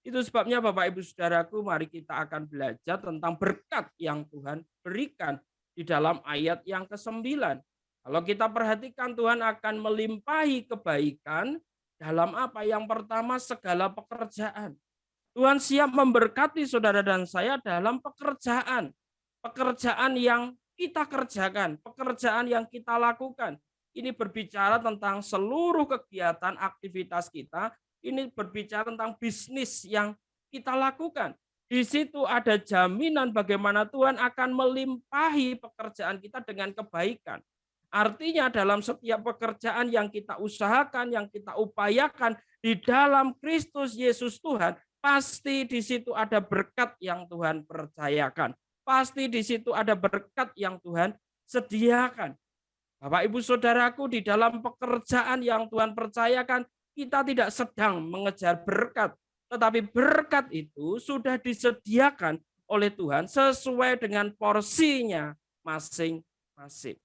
Itu sebabnya Bapak Ibu Saudaraku, mari kita akan belajar tentang berkat yang Tuhan berikan di dalam ayat yang ke-9. Kalau kita perhatikan, Tuhan akan melimpahi kebaikan dalam apa? Yang pertama, segala pekerjaan. Tuhan siap memberkati saudara dan saya dalam pekerjaan. Pekerjaan yang kita kerjakan, pekerjaan yang kita lakukan. Ini berbicara tentang seluruh kegiatan aktivitas kita. Ini berbicara tentang bisnis yang kita lakukan. Di situ ada jaminan bagaimana Tuhan akan melimpahi pekerjaan kita dengan kebaikan. Artinya dalam setiap pekerjaan yang kita usahakan, yang kita upayakan di dalam Kristus Yesus Tuhan, pasti di situ ada berkat yang Tuhan percayakan. Pasti di situ ada berkat yang Tuhan sediakan. Bapak Ibu Saudaraku, di dalam pekerjaan yang Tuhan percayakan, kita tidak sedang mengejar berkat. Tetapi berkat itu sudah disediakan oleh Tuhan sesuai dengan porsinya masing-masing.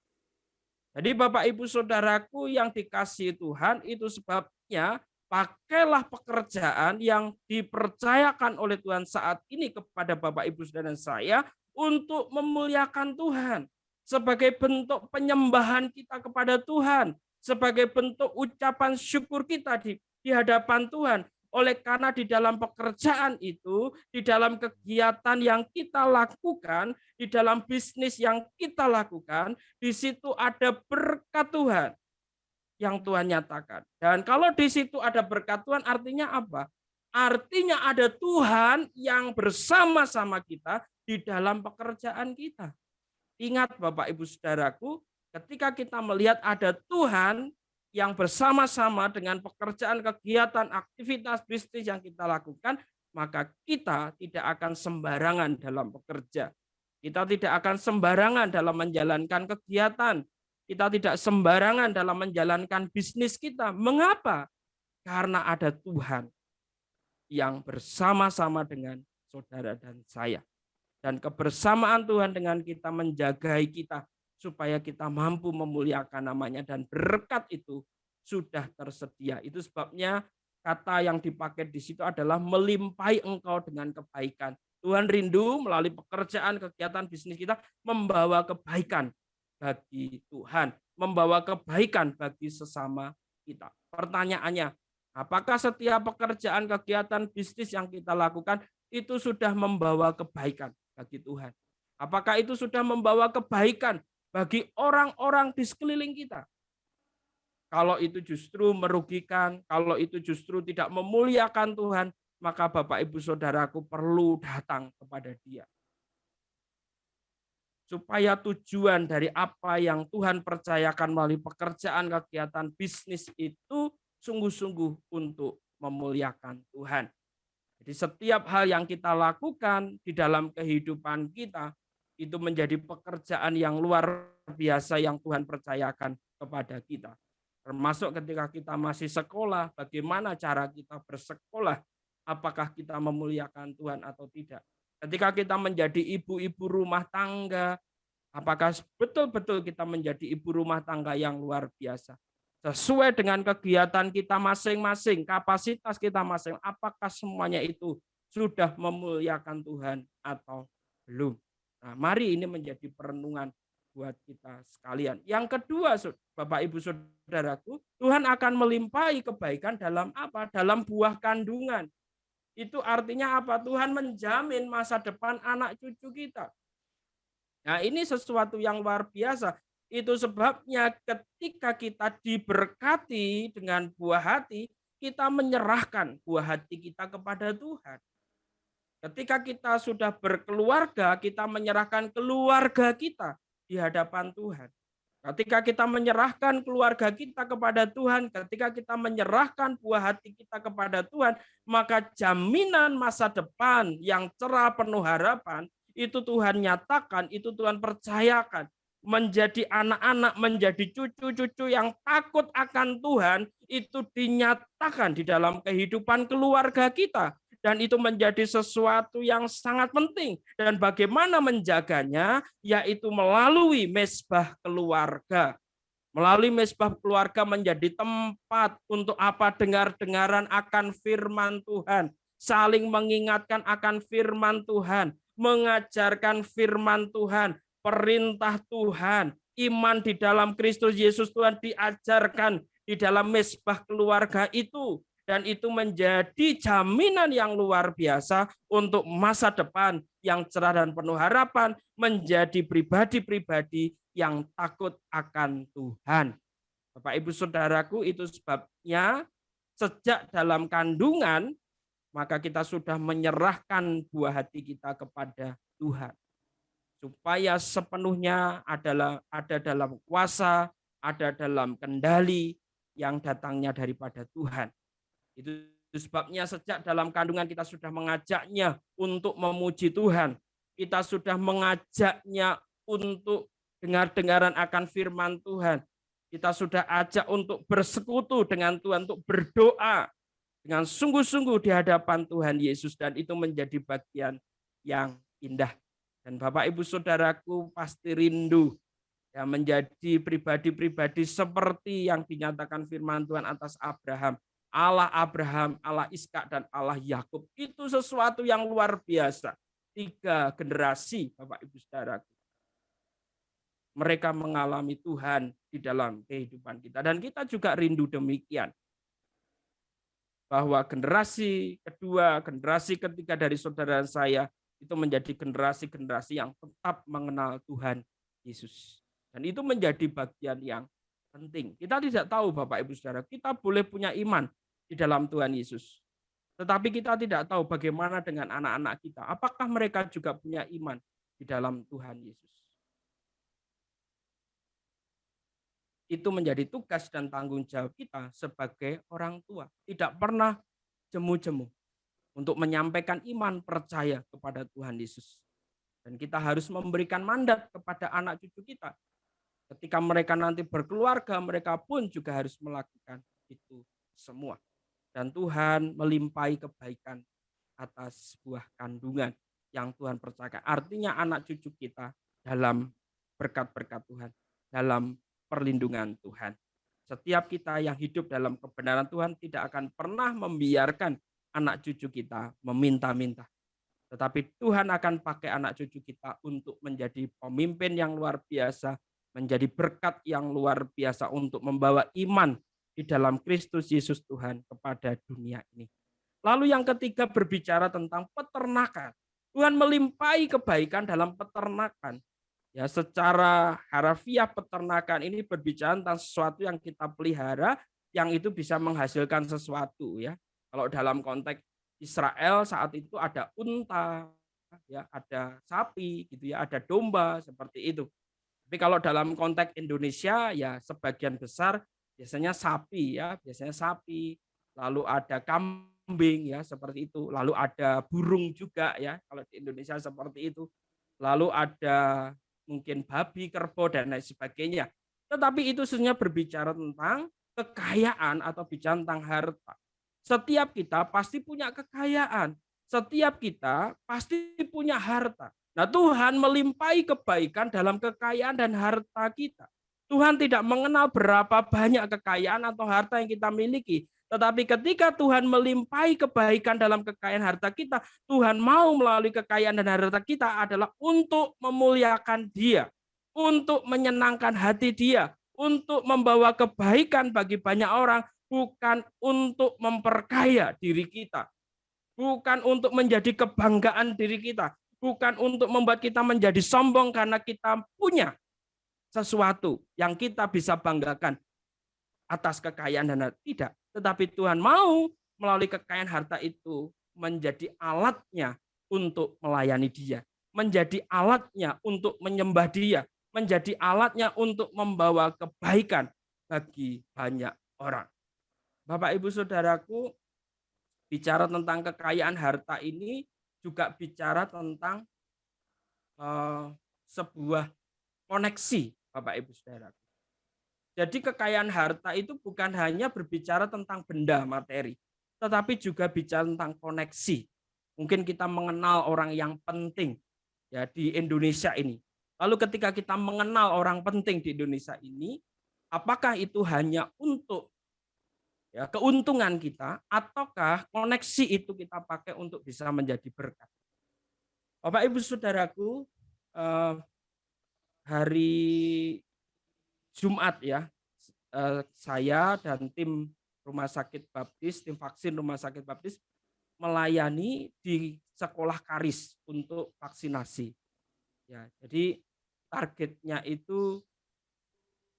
Jadi Bapak Ibu Saudaraku yang dikasihi Tuhan, itu sebabnya pakailah pekerjaan yang dipercayakan oleh Tuhan saat ini kepada Bapak Ibu Saudara dan saya untuk memuliakan Tuhan. Sebagai bentuk penyembahan kita kepada Tuhan. Sebagai bentuk ucapan syukur kita di hadapan Tuhan. Oleh karena di dalam pekerjaan itu, di dalam kegiatan yang kita lakukan, di dalam bisnis yang kita lakukan, di situ ada berkat Tuhan yang Tuhan nyatakan. Dan kalau di situ ada berkat Tuhan, artinya apa? Artinya ada Tuhan yang bersama-sama kita di dalam pekerjaan kita. Ingat Bapak Ibu Saudaraku, ketika kita melihat ada Tuhan yang bersama-sama dengan pekerjaan, kegiatan, aktivitas bisnis yang kita lakukan, maka kita tidak akan sembarangan dalam bekerja. Kita tidak akan sembarangan dalam menjalankan kegiatan. Kita tidak sembarangan dalam menjalankan bisnis kita. Mengapa? Karena ada Tuhan yang bersama-sama dengan saudara dan saya. Dan kebersamaan Tuhan dengan kita menjagai kita supaya kita mampu memuliakan namanya dan berkat itu sudah tersedia. Itu sebabnya kata yang dipakai di situ adalah melimpahi engkau dengan kebaikan. Tuhan rindu melalui pekerjaan, kegiatan bisnis kita membawa kebaikan bagi Tuhan, membawa kebaikan bagi sesama kita. Pertanyaannya, apakah setiap pekerjaan, kegiatan bisnis yang kita lakukan itu sudah membawa kebaikan bagi Tuhan? Apakah itu sudah membawa kebaikan bagi orang-orang di sekeliling kita? Kalau itu justru merugikan, kalau itu justru tidak memuliakan Tuhan, maka Bapak Ibu Saudaraku perlu datang kepada Dia. Supaya tujuan dari apa yang Tuhan percayakan melalui pekerjaan, kegiatan, bisnis itu sungguh-sungguh untuk memuliakan Tuhan. Jadi setiap hal yang kita lakukan di dalam kehidupan kita, itu menjadi pekerjaan yang luar biasa yang Tuhan percayakan kepada kita. Termasuk ketika kita masih sekolah, bagaimana cara kita bersekolah, apakah kita memuliakan Tuhan atau tidak. Ketika kita menjadi ibu-ibu rumah tangga, apakah betul-betul kita menjadi ibu rumah tangga yang luar biasa. Sesuai dengan kegiatan kita masing-masing, kapasitas kita masing, apakah semuanya itu sudah memuliakan Tuhan atau belum. Nah, mari ini menjadi perenungan buat kita sekalian. Yang kedua, Bapak Ibu Saudaraku, Tuhan akan melimpahi kebaikan dalam apa? Dalam buah kandungan. Itu artinya apa? Tuhan menjamin masa depan anak cucu kita. Nah, ini sesuatu yang luar biasa. Itu sebabnya ketika kita diberkati dengan buah hati, kita menyerahkan buah hati kita kepada Tuhan. Ketika kita sudah berkeluarga, kita menyerahkan keluarga kita di hadapan Tuhan. Ketika kita menyerahkan keluarga kita kepada Tuhan, ketika kita menyerahkan buah hati kita kepada Tuhan, maka jaminan masa depan yang cerah penuh harapan, itu Tuhan nyatakan, itu Tuhan percayakan. Menjadi anak-anak, menjadi cucu-cucu yang takut akan Tuhan, itu dinyatakan di dalam kehidupan keluarga kita, dan itu menjadi sesuatu yang sangat penting. Dan bagaimana menjaganya, yaitu melalui mezbah keluarga. Melalui mezbah keluarga menjadi tempat untuk apa? Dengar-dengaran akan firman Tuhan, saling mengingatkan akan firman Tuhan, mengajarkan firman Tuhan, perintah Tuhan, iman di dalam Kristus Yesus Tuhan diajarkan di dalam mezbah keluarga itu. Dan itu menjadi jaminan yang luar biasa untuk masa depan yang cerah dan penuh harapan, menjadi pribadi-pribadi yang takut akan Tuhan. Bapak Ibu Saudaraku, itu sebabnya sejak dalam kandungan, maka kita sudah menyerahkan buah hati kita kepada Tuhan. Supaya sepenuhnya ada dalam kuasa, ada dalam kendali yang datangnya daripada Tuhan. Itu sebabnya sejak dalam kandungan kita sudah mengajaknya untuk memuji Tuhan. Kita sudah mengajaknya untuk dengar-dengaran akan firman Tuhan. Kita sudah ajak untuk bersekutu dengan Tuhan, untuk berdoa dengan sungguh-sungguh di hadapan Tuhan Yesus. Dan itu menjadi bagian yang indah. Dan Bapak Ibu Saudaraku pasti rindu ya menjadi pribadi-pribadi seperti yang dinyatakan firman Tuhan atas Abraham. Abraham, Allah Ishak, dan Allah Yakub. Itu sesuatu yang luar biasa. 3 generasi, Bapak Ibu Saudaraku. Mereka mengalami Tuhan di dalam kehidupan kita. Dan kita juga rindu demikian. Bahwa generasi kedua, generasi ketiga dari saudara saya, itu menjadi generasi-generasi yang tetap mengenal Tuhan Yesus. Dan itu menjadi bagian yang penting. Kita tidak tahu Bapak Ibu Saudara, kita boleh punya iman di dalam Tuhan Yesus. Tetapi kita tidak tahu bagaimana dengan anak-anak kita. Apakah mereka juga punya iman di dalam Tuhan Yesus. Itu menjadi tugas dan tanggung jawab kita sebagai orang tua. Tidak pernah jemu-jemu untuk menyampaikan iman percaya kepada Tuhan Yesus. Dan kita harus memberikan mandat kepada anak cucu kita. Ketika mereka nanti berkeluarga, mereka pun juga harus melakukan itu semua. Dan Tuhan melimpahi kebaikan atas buah kandungan yang Tuhan percayakan. Artinya anak cucu kita dalam berkat-berkat Tuhan, dalam perlindungan Tuhan. Setiap kita yang hidup dalam kebenaran Tuhan tidak akan pernah membiarkan anak cucu kita meminta-minta. Tetapi Tuhan akan pakai anak cucu kita untuk menjadi pemimpin yang luar biasa, menjadi berkat yang luar biasa untuk membawa iman di dalam Kristus Yesus Tuhan kepada dunia ini. Lalu yang ketiga berbicara tentang peternakan. Tuhan melimpahi kebaikan dalam peternakan. Ya, secara harafiah peternakan ini berbicara tentang sesuatu yang kita pelihara yang itu bisa menghasilkan sesuatu ya. Kalau dalam konteks Israel saat itu ada unta, ya, ada sapi gitu ya, ada domba seperti itu. Tapi kalau dalam konteks Indonesia ya sebagian besar biasanya sapi ya, lalu ada kambing ya seperti itu, lalu ada burung juga ya kalau di Indonesia seperti itu. Lalu ada mungkin babi, kerbau dan lain sebagainya. Tetapi itu sebenarnya berbicara tentang kekayaan atau bicara tentang harta. Setiap kita pasti punya kekayaan. Setiap kita pasti punya harta. Nah, Tuhan melimpahi kebaikan dalam kekayaan dan harta kita. Tuhan tidak mengenal berapa banyak kekayaan atau harta yang kita miliki. Tetapi ketika Tuhan melimpahi kebaikan dalam kekayaan harta kita, Tuhan mau melalui kekayaan dan harta kita adalah untuk memuliakan Dia, untuk menyenangkan hati Dia, untuk membawa kebaikan bagi banyak orang, bukan untuk memperkaya diri kita, bukan untuk menjadi kebanggaan diri kita, bukan untuk membuat kita menjadi sombong karena kita punya sesuatu yang kita bisa banggakan atas kekayaan dan harta. Tidak. Tetapi Tuhan mau melalui kekayaan harta itu menjadi alatnya untuk melayani Dia, menjadi alatnya untuk menyembah Dia, menjadi alatnya untuk membawa kebaikan bagi banyak orang. Bapak Ibu Saudaraku, bicara tentang kekayaan harta ini juga bicara tentang sebuah koneksi, Bapak Ibu Saudaraku. Jadi kekayaan harta itu bukan hanya berbicara tentang benda materi, tetapi juga bicara tentang koneksi Mungkin kita mengenal orang yang penting ya di Indonesia ini. Lalu ketika kita mengenal orang penting di Indonesia ini, apakah itu hanya untuk ya keuntungan kita ataukah koneksi itu kita pakai untuk bisa menjadi berkat? Bapak Ibu Saudaraku, eh, hari Jumat ya, saya dan tim Rumah Sakit Baptis, tim vaksin Rumah Sakit Baptis melayani di sekolah Karis untuk vaksinasi. Ya, jadi targetnya itu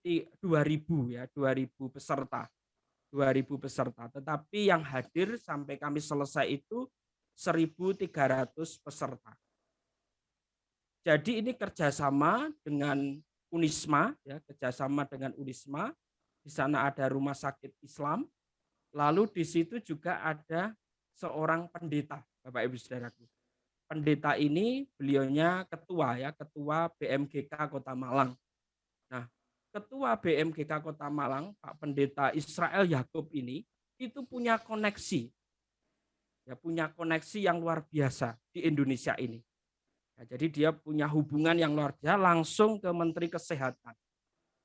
2.000 ya, 2.000 peserta. 2.000 peserta. Tetapi yang hadir sampai kami selesai itu 1.300 peserta. Jadi ini kerjasama dengan Unisma, ya, kerjasama dengan Unisma. Di sana ada rumah sakit Islam. Lalu di situ juga ada seorang pendeta, Bapak Ibu Saudaraku. Pendeta ini beliaunya ketua ya, ketua BMGK Kota Malang. Nah, ketua BMGK Kota Malang, Pak Pendeta Israel Yakub ini itu punya koneksi. Ya, punya koneksi yang luar biasa di Indonesia ini. Ya, jadi dia punya hubungan yang luar biasa langsung ke Menteri Kesehatan.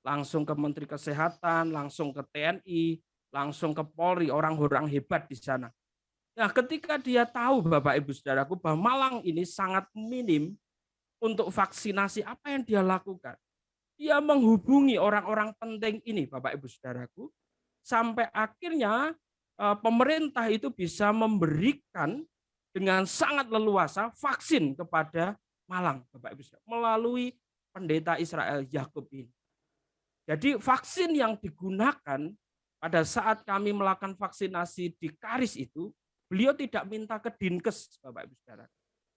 Langsung ke Menteri Kesehatan, langsung ke TNI, langsung ke Polri, orang-orang hebat di sana. Nah, ketika dia tahu Bapak Ibu Saudaraku bahwa Malang ini sangat minim untuk vaksinasi, apa yang dia lakukan? Dia menghubungi orang-orang penting ini Bapak Ibu Saudaraku, sampai akhirnya pemerintah itu bisa memberikan dengan sangat leluasa vaksin kepada Malang Bapak Ibu Saudaraku, melalui Pendeta Israel Yakub ini. Jadi vaksin yang digunakan pada saat kami melakukan vaksinasi di Karis itu, beliau tidak minta ke Dinkes, Bapak Ibu Saudara,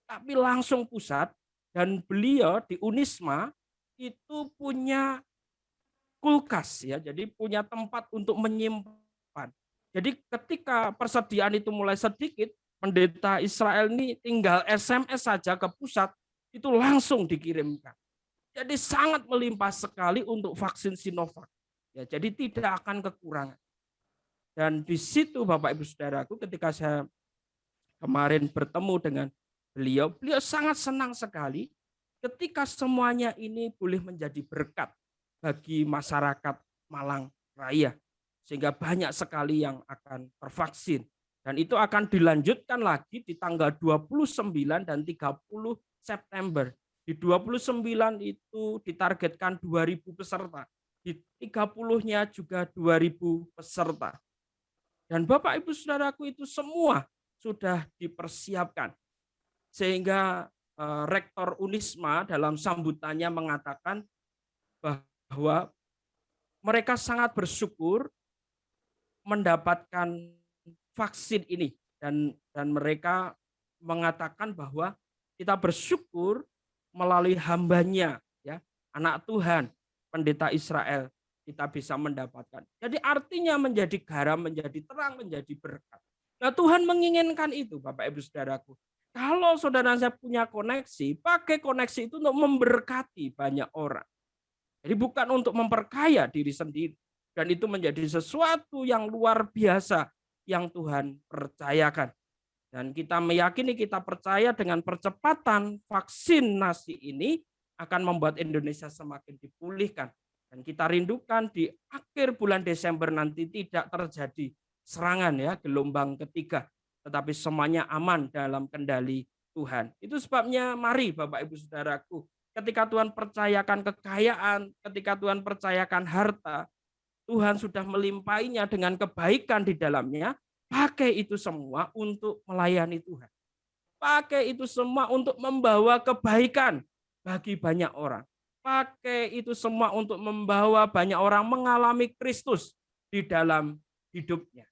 tapi langsung pusat, dan beliau di Unisma itu punya kulkas ya, jadi punya tempat untuk menyimpan. Jadi ketika persediaan itu mulai sedikit, Pendeta Israel ini tinggal SMS saja ke pusat, itu langsung dikirimkan. Jadi sangat melimpah sekali untuk vaksin Sinovac. Ya, jadi tidak akan kekurangan. Dan di situ Bapak Ibu Saudaraku, ketika saya kemarin bertemu dengan beliau sangat senang sekali ketika semuanya ini boleh menjadi berkat bagi masyarakat Malang Raya. Sehingga banyak sekali yang akan tervaksin. Dan itu akan dilanjutkan lagi di tanggal 29 dan 30 September. Di 29 itu ditargetkan 2.000 peserta. Di 30-nya juga 2.000 peserta. Dan Bapak Ibu Saudaraku itu semua sudah dipersiapkan. Sehingga Rektor Unisma dalam sambutannya mengatakan bahwa mereka sangat bersyukur mendapatkan vaksin ini. Dan mereka mengatakan bahwa kita bersyukur melalui hambanya, ya, anak Tuhan, Pendeta Israel, kita bisa mendapatkan. Jadi artinya menjadi garam, menjadi terang, menjadi berkat. Nah, Tuhan menginginkan itu, Bapak Ibu Saudaraku. Kalau saudara saya punya koneksi, pakai koneksi itu untuk memberkati banyak orang. Jadi bukan untuk memperkaya diri sendiri. Dan itu menjadi sesuatu yang luar biasa yang Tuhan percayakan. Dan kita meyakini, kita percaya dengan percepatan vaksinasi ini akan membuat Indonesia semakin dipulihkan. Dan kita rindukan di akhir bulan Desember nanti tidak terjadi serangan ya, gelombang ketiga. Tetapi semuanya aman dalam kendali Tuhan. Itu sebabnya mari Bapak Ibu Saudaraku, ketika Tuhan percayakan kekayaan, ketika Tuhan percayakan harta, Tuhan sudah melimpainya dengan kebaikan di dalamnya. Pakai itu semua untuk melayani Tuhan. Pakai itu semua untuk membawa kebaikan bagi banyak orang. Pakai itu semua untuk membawa banyak orang mengalami Kristus di dalam hidupnya.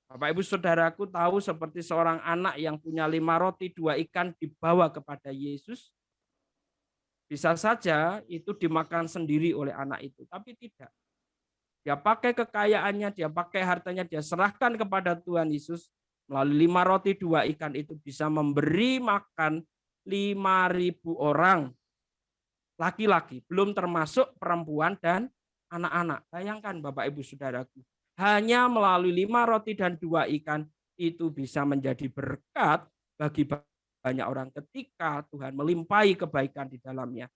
Bapak Ibu Saudaraku tahu seperti seorang anak yang punya 5 roti 2 ikan dibawa kepada Yesus. Bisa saja itu dimakan sendiri oleh anak itu, tapi tidak. Dia pakai kekayaannya, dia pakai hartanya, dia serahkan kepada Tuhan Yesus. Melalui 5 roti 2 ikan itu bisa memberi makan 5.000 orang. Laki-laki, belum termasuk perempuan dan anak-anak. Bayangkan Bapak Ibu Saudaraku. Hanya melalui 5 roti dan 2 ikan itu bisa menjadi berkat bagi banyak orang ketika Tuhan melimpahi kebaikan di dalamnya.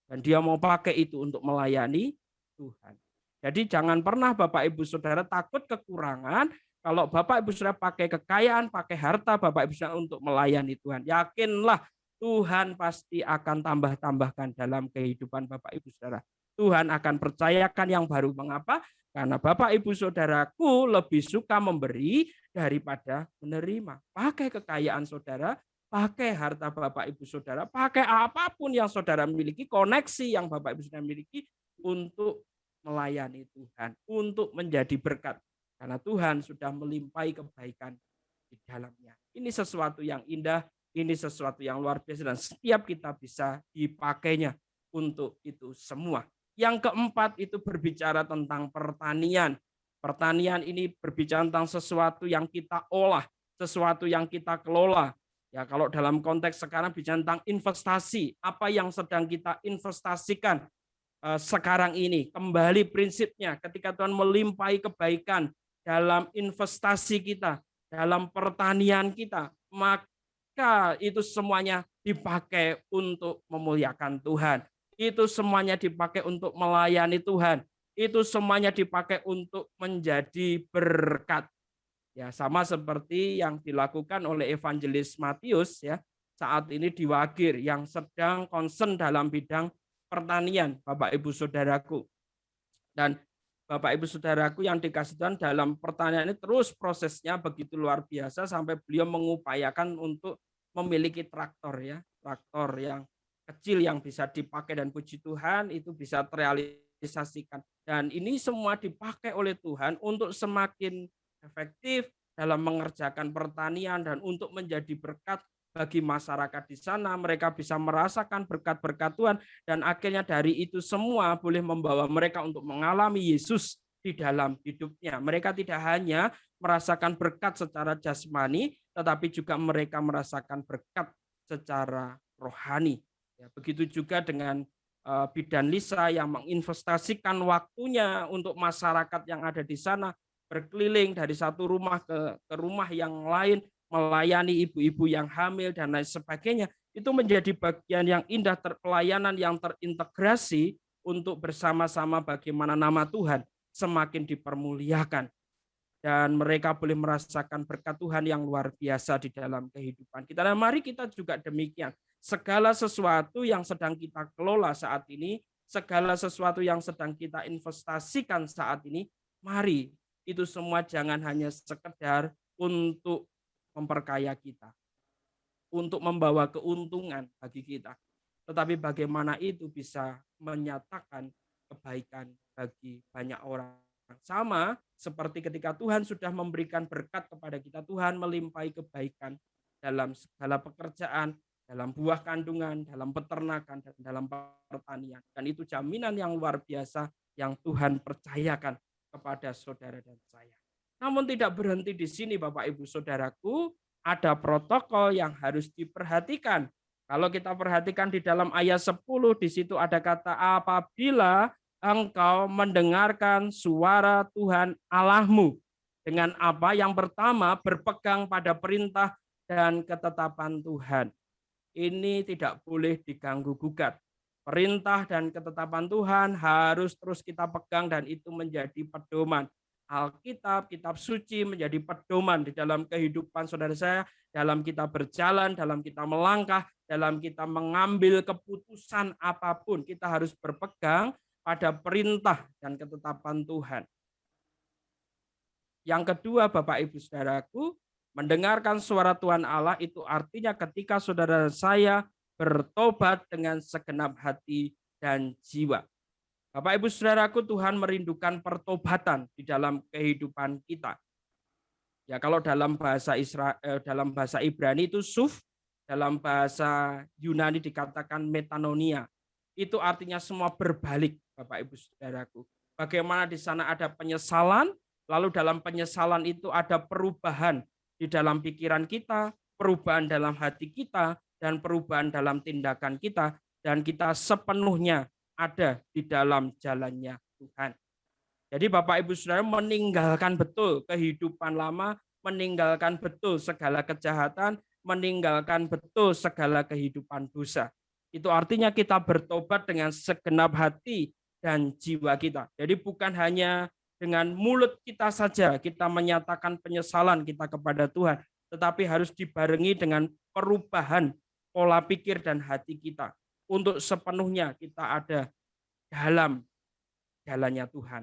Dan dia mau pakai itu untuk melayani Tuhan. Jadi jangan pernah Bapak Ibu Saudara takut kekurangan. Kalau Bapak Ibu Saudara pakai kekayaan, pakai harta Bapak Ibu Saudara untuk melayani Tuhan. Yakinlah Tuhan pasti akan tambah-tambahkan dalam kehidupan Bapak Ibu Saudara. Tuhan akan percayakan yang baru. Mengapa? Karena Bapak Ibu Saudaraku lebih suka memberi daripada menerima. Pakai kekayaan saudara, pakai harta Bapak Ibu Saudara, pakai apapun yang saudara miliki, koneksi yang Bapak Ibu Saudara miliki untuk melayani Tuhan, untuk menjadi berkat. Karena Tuhan sudah melimpahi kebaikan di dalamnya. Ini sesuatu yang indah, ini sesuatu yang luar biasa, dan setiap kita bisa dipakainya untuk itu semua. Yang keempat itu berbicara tentang pertanian. Pertanian ini berbicara tentang sesuatu yang kita olah, sesuatu yang kita kelola. Ya, kalau dalam konteks sekarang bicara tentang investasi, apa yang sedang kita investasikan sekarang ini. Kembali prinsipnya, ketika Tuhan melimpahi kebaikan dalam investasi kita, dalam pertanian kita, maka itu semuanya dipakai untuk memuliakan Tuhan. Itu semuanya dipakai untuk melayani Tuhan. Itu semuanya dipakai untuk menjadi berkat. Ya, sama seperti yang dilakukan oleh Evangelis Matius ya, saat ini di Wagir yang sedang concern dalam bidang pertanian, Bapak Ibu Saudaraku. Dan Bapak Ibu Saudaraku yang dikasih Tuhan, dalam pertanian ini terus prosesnya begitu luar biasa sampai beliau mengupayakan untuk memiliki traktor ya, traktor yang kecil yang bisa dipakai, dan puji Tuhan itu bisa terrealisasikan. Dan ini semua dipakai oleh Tuhan untuk semakin efektif dalam mengerjakan pertanian dan untuk menjadi berkat bagi masyarakat di sana. Mereka bisa merasakan berkat-berkat Tuhan, dan akhirnya dari itu semua boleh membawa mereka untuk mengalami Yesus di dalam hidupnya. Mereka tidak hanya merasakan berkat secara jasmani, tetapi juga mereka merasakan berkat secara rohani. Ya, begitu juga dengan bidan Lisa yang menginvestasikan waktunya untuk masyarakat yang ada di sana, berkeliling dari satu rumah ke rumah yang lain, melayani ibu-ibu yang hamil dan lain sebagainya. Itu menjadi bagian yang indah, pelayanan yang terintegrasi untuk bersama-sama bagaimana nama Tuhan semakin dipermuliakan. Dan mereka boleh merasakan berkat Tuhan yang luar biasa di dalam kehidupan kita. Dan mari kita juga demikian. Segala sesuatu yang sedang kita kelola saat ini, segala sesuatu yang sedang kita investasikan saat ini, mari itu semua jangan hanya sekedar untuk memperkaya kita, untuk membawa keuntungan bagi kita, tetapi bagaimana itu bisa menyatakan kebaikan bagi banyak orang. Sama seperti ketika Tuhan sudah memberikan berkat kepada kita, Tuhan melimpahi kebaikan dalam segala pekerjaan, dalam buah kandungan, dalam peternakan, dan dalam pertanian. Dan itu jaminan yang luar biasa yang Tuhan percayakan kepada saudara dan saya. Namun tidak berhenti di sini Bapak Ibu Saudaraku, ada protokol yang harus diperhatikan. Kalau kita perhatikan di dalam ayat 10, di situ ada kata apabila engkau mendengarkan suara Tuhan Allahmu. Dengan apa? Yang pertama, berpegang pada perintah dan ketetapan Tuhan. Ini tidak boleh diganggu-gugat. Perintah dan ketetapan Tuhan harus terus kita pegang, dan itu menjadi pedoman. Alkitab, kitab suci menjadi pedoman di dalam kehidupan saudara saya, dalam kita berjalan, dalam kita melangkah, dalam kita mengambil keputusan apapun, kita harus berpegang pada perintah dan ketetapan Tuhan. Yang kedua, Bapak Ibu Saudaraku, mendengarkan suara Tuhan Allah itu artinya ketika saudara saya bertobat dengan segenap hati dan jiwa. Bapak Ibu Saudaraku, Tuhan merindukan pertobatan di dalam kehidupan kita. Ya, kalau dalam bahasa dalam bahasa Ibrani itu suf, dalam bahasa Yunani dikatakan metanonia. Itu artinya semua berbalik, Bapak Ibu Saudaraku. Bagaimana di sana ada penyesalan, lalu dalam penyesalan itu ada perubahan di dalam pikiran kita, perubahan dalam hati kita, dan perubahan dalam tindakan kita, dan kita sepenuhnya ada di dalam jalannya Tuhan. Jadi Bapak Ibu Saudara meninggalkan betul kehidupan lama, meninggalkan betul segala kejahatan, meninggalkan betul segala kehidupan dosa. Itu artinya kita bertobat dengan segenap hati dan jiwa kita. Jadi bukan hanya dengan mulut kita saja kita menyatakan penyesalan kita kepada Tuhan, tetapi harus dibarengi dengan perubahan pola pikir dan hati kita untuk sepenuhnya kita ada dalam jalannya Tuhan,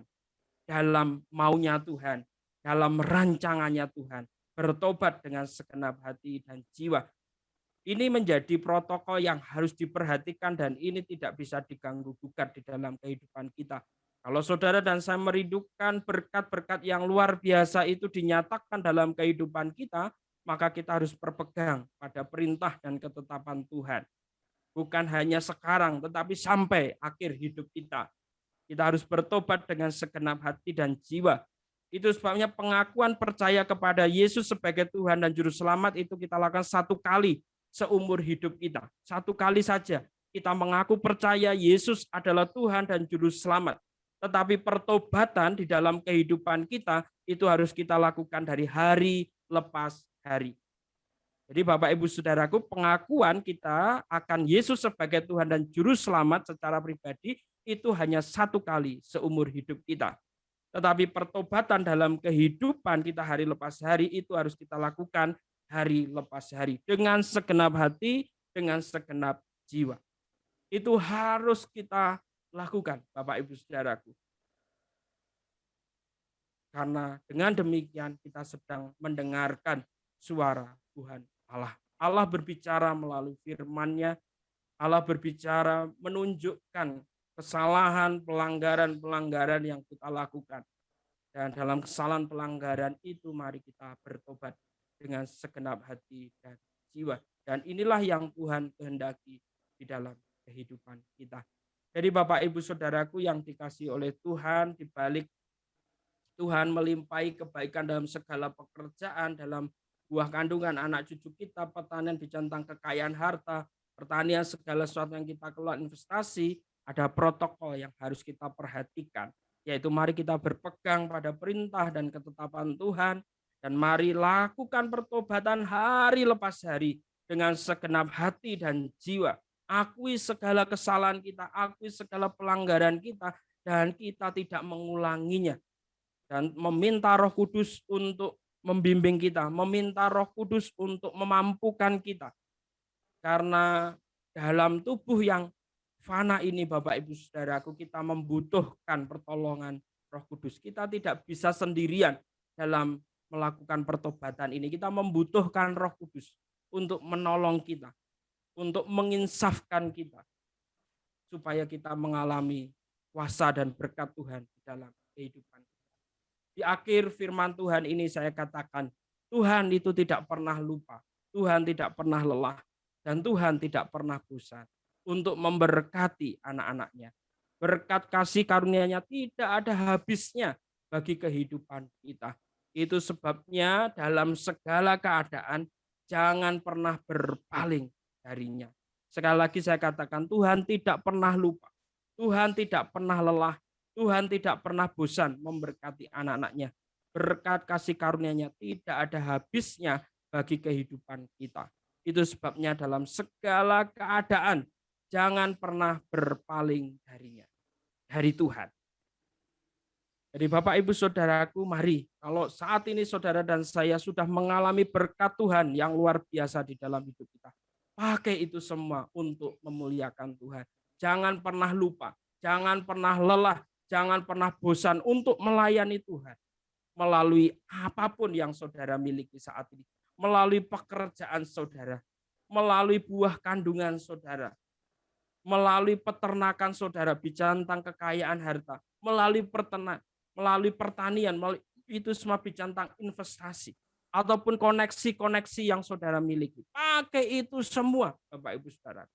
dalam maunya Tuhan, dalam rancangannya Tuhan, bertobat dengan segenap hati dan jiwa. Ini menjadi protokol yang harus diperhatikan dan ini tidak bisa diganggu gugat di dalam kehidupan kita. Kalau saudara dan saya merindukan berkat-berkat yang luar biasa itu dinyatakan dalam kehidupan kita, maka kita harus berpegang pada perintah dan ketetapan Tuhan. Bukan hanya sekarang, tetapi sampai akhir hidup kita. Kita harus bertobat dengan segenap hati dan jiwa. Itu sebabnya pengakuan percaya kepada Yesus sebagai Tuhan dan Juru Selamat itu kita lakukan satu kali seumur hidup kita. Satu kali saja kita mengaku percaya Yesus adalah Tuhan dan Juru Selamat. Tetapi pertobatan di dalam kehidupan kita itu harus kita lakukan dari hari lepas hari. Jadi Bapak Ibu Saudaraku, pengakuan kita akan Yesus sebagai Tuhan dan Juru Selamat secara pribadi itu hanya satu kali seumur hidup kita. Tetapi pertobatan dalam kehidupan kita hari lepas hari itu harus kita lakukan hari lepas hari. Dengan segenap hati, dengan segenap jiwa. Itu harus kita lakukan Bapak Ibu Saudaraku. Karena dengan demikian kita sedang mendengarkan suara Tuhan Allah. Allah berbicara melalui firman-Nya. Allah berbicara menunjukkan kesalahan, pelanggaran-pelanggaran yang kita lakukan. Dan dalam kesalahan pelanggaran itu mari kita bertobat dengan segenap hati dan jiwa. Dan inilah yang Tuhan kehendaki di dalam kehidupan kita. Jadi Bapak Ibu Saudaraku yang dikasihi oleh Tuhan, di balik Tuhan melimpahi kebaikan dalam segala pekerjaan, dalam buah kandungan anak cucu kita, pertanian bicantang kekayaan harta, pertanian segala sesuatu yang kita kelola investasi, ada protokol yang harus kita perhatikan. Yaitu mari kita berpegang pada perintah dan ketetapan Tuhan, dan mari lakukan pertobatan hari lepas hari dengan segenap hati dan jiwa. Akui segala kesalahan kita, akui segala pelanggaran kita, dan kita tidak mengulanginya. Dan meminta Roh Kudus untuk membimbing kita, meminta Roh Kudus untuk memampukan kita. Karena dalam tubuh yang fana ini Bapak Ibu Saudaraku, kita membutuhkan pertolongan Roh Kudus. Kita tidak bisa sendirian dalam melakukan pertobatan ini. Kita membutuhkan Roh Kudus untuk menolong kita, untuk menginsafkan kita, supaya kita mengalami kuasa dan berkat Tuhan di dalam kehidupan. Di akhir firman Tuhan ini saya katakan, Tuhan itu tidak pernah lupa, Tuhan tidak pernah lelah, dan Tuhan tidak pernah bosan untuk memberkati anak-anaknya. Berkat kasih karunia-Nya tidak ada habisnya bagi kehidupan kita. Itu sebabnya dalam segala keadaan jangan pernah berpaling darinya. Sekali lagi saya katakan, Tuhan tidak pernah lupa, Tuhan tidak pernah lelah, Tuhan tidak pernah bosan memberkati anak-anaknya. Berkat kasih karunia-Nya tidak ada habisnya bagi kehidupan kita. Itu sebabnya dalam segala keadaan jangan pernah berpaling darinya, dari Tuhan. Jadi Bapak Ibu Saudaraku, mari kalau saat ini saudara dan saya sudah mengalami berkat Tuhan yang luar biasa di dalam hidup kita, pakai itu semua untuk memuliakan Tuhan. Jangan pernah lupa, jangan pernah lelah, jangan pernah bosan untuk melayani Tuhan. Melalui apapun yang saudara miliki saat ini. Melalui pekerjaan saudara. Melalui buah kandungan saudara. Melalui peternakan saudara, bicantang kekayaan harta. Melalui pertanian, itu semua bicantang investasi. Ataupun koneksi-koneksi yang saudara miliki. Pakai itu semua Bapak Ibu Saudara.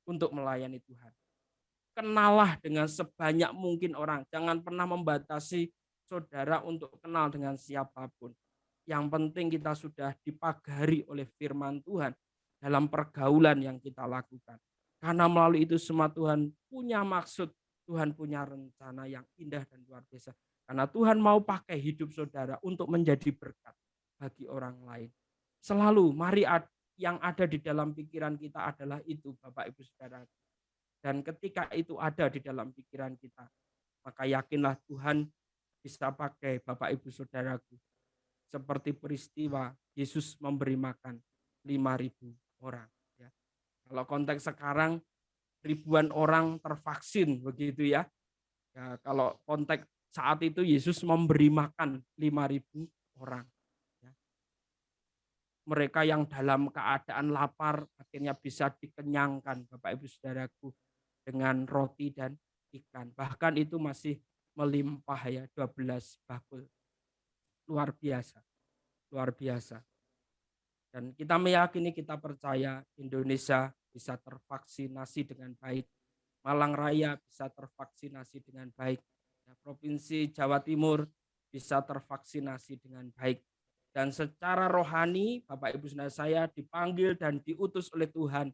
Untuk melayani Tuhan. Kenalah dengan sebanyak mungkin orang. Jangan pernah membatasi saudara untuk kenal dengan siapapun. Yang penting kita sudah dipagari oleh firman Tuhan dalam pergaulan yang kita lakukan. Karena melalui itu semua Tuhan punya maksud, Tuhan punya rencana yang indah dan luar biasa. Karena Tuhan mau pakai hidup saudara untuk menjadi berkat bagi orang lain. Selalu yang ada di dalam pikiran kita adalah itu, Bapak Ibu Saudara. Dan ketika itu ada di dalam pikiran kita, maka yakinlah Tuhan bisa pakai Bapak Ibu Saudaraku. Seperti peristiwa Yesus memberi makan 5.000 orang. Ya. Kalau konteks sekarang ribuan orang tervaksin begitu ya. Ya, kalau konteks saat itu Yesus memberi makan 5.000 orang. Ya. Mereka yang dalam keadaan lapar akhirnya bisa dikenyangkan Bapak Ibu Saudaraku dengan roti dan ikan. Bahkan itu masih melimpah ya, 12 bakul. Luar biasa. Luar biasa. Dan kita meyakini, kita percaya Indonesia bisa tervaksinasi dengan baik. Malang Raya bisa tervaksinasi dengan baik. Provinsi Jawa Timur bisa tervaksinasi dengan baik. Dan secara rohani, Bapak Ibu Saudara saya dipanggil dan diutus oleh Tuhan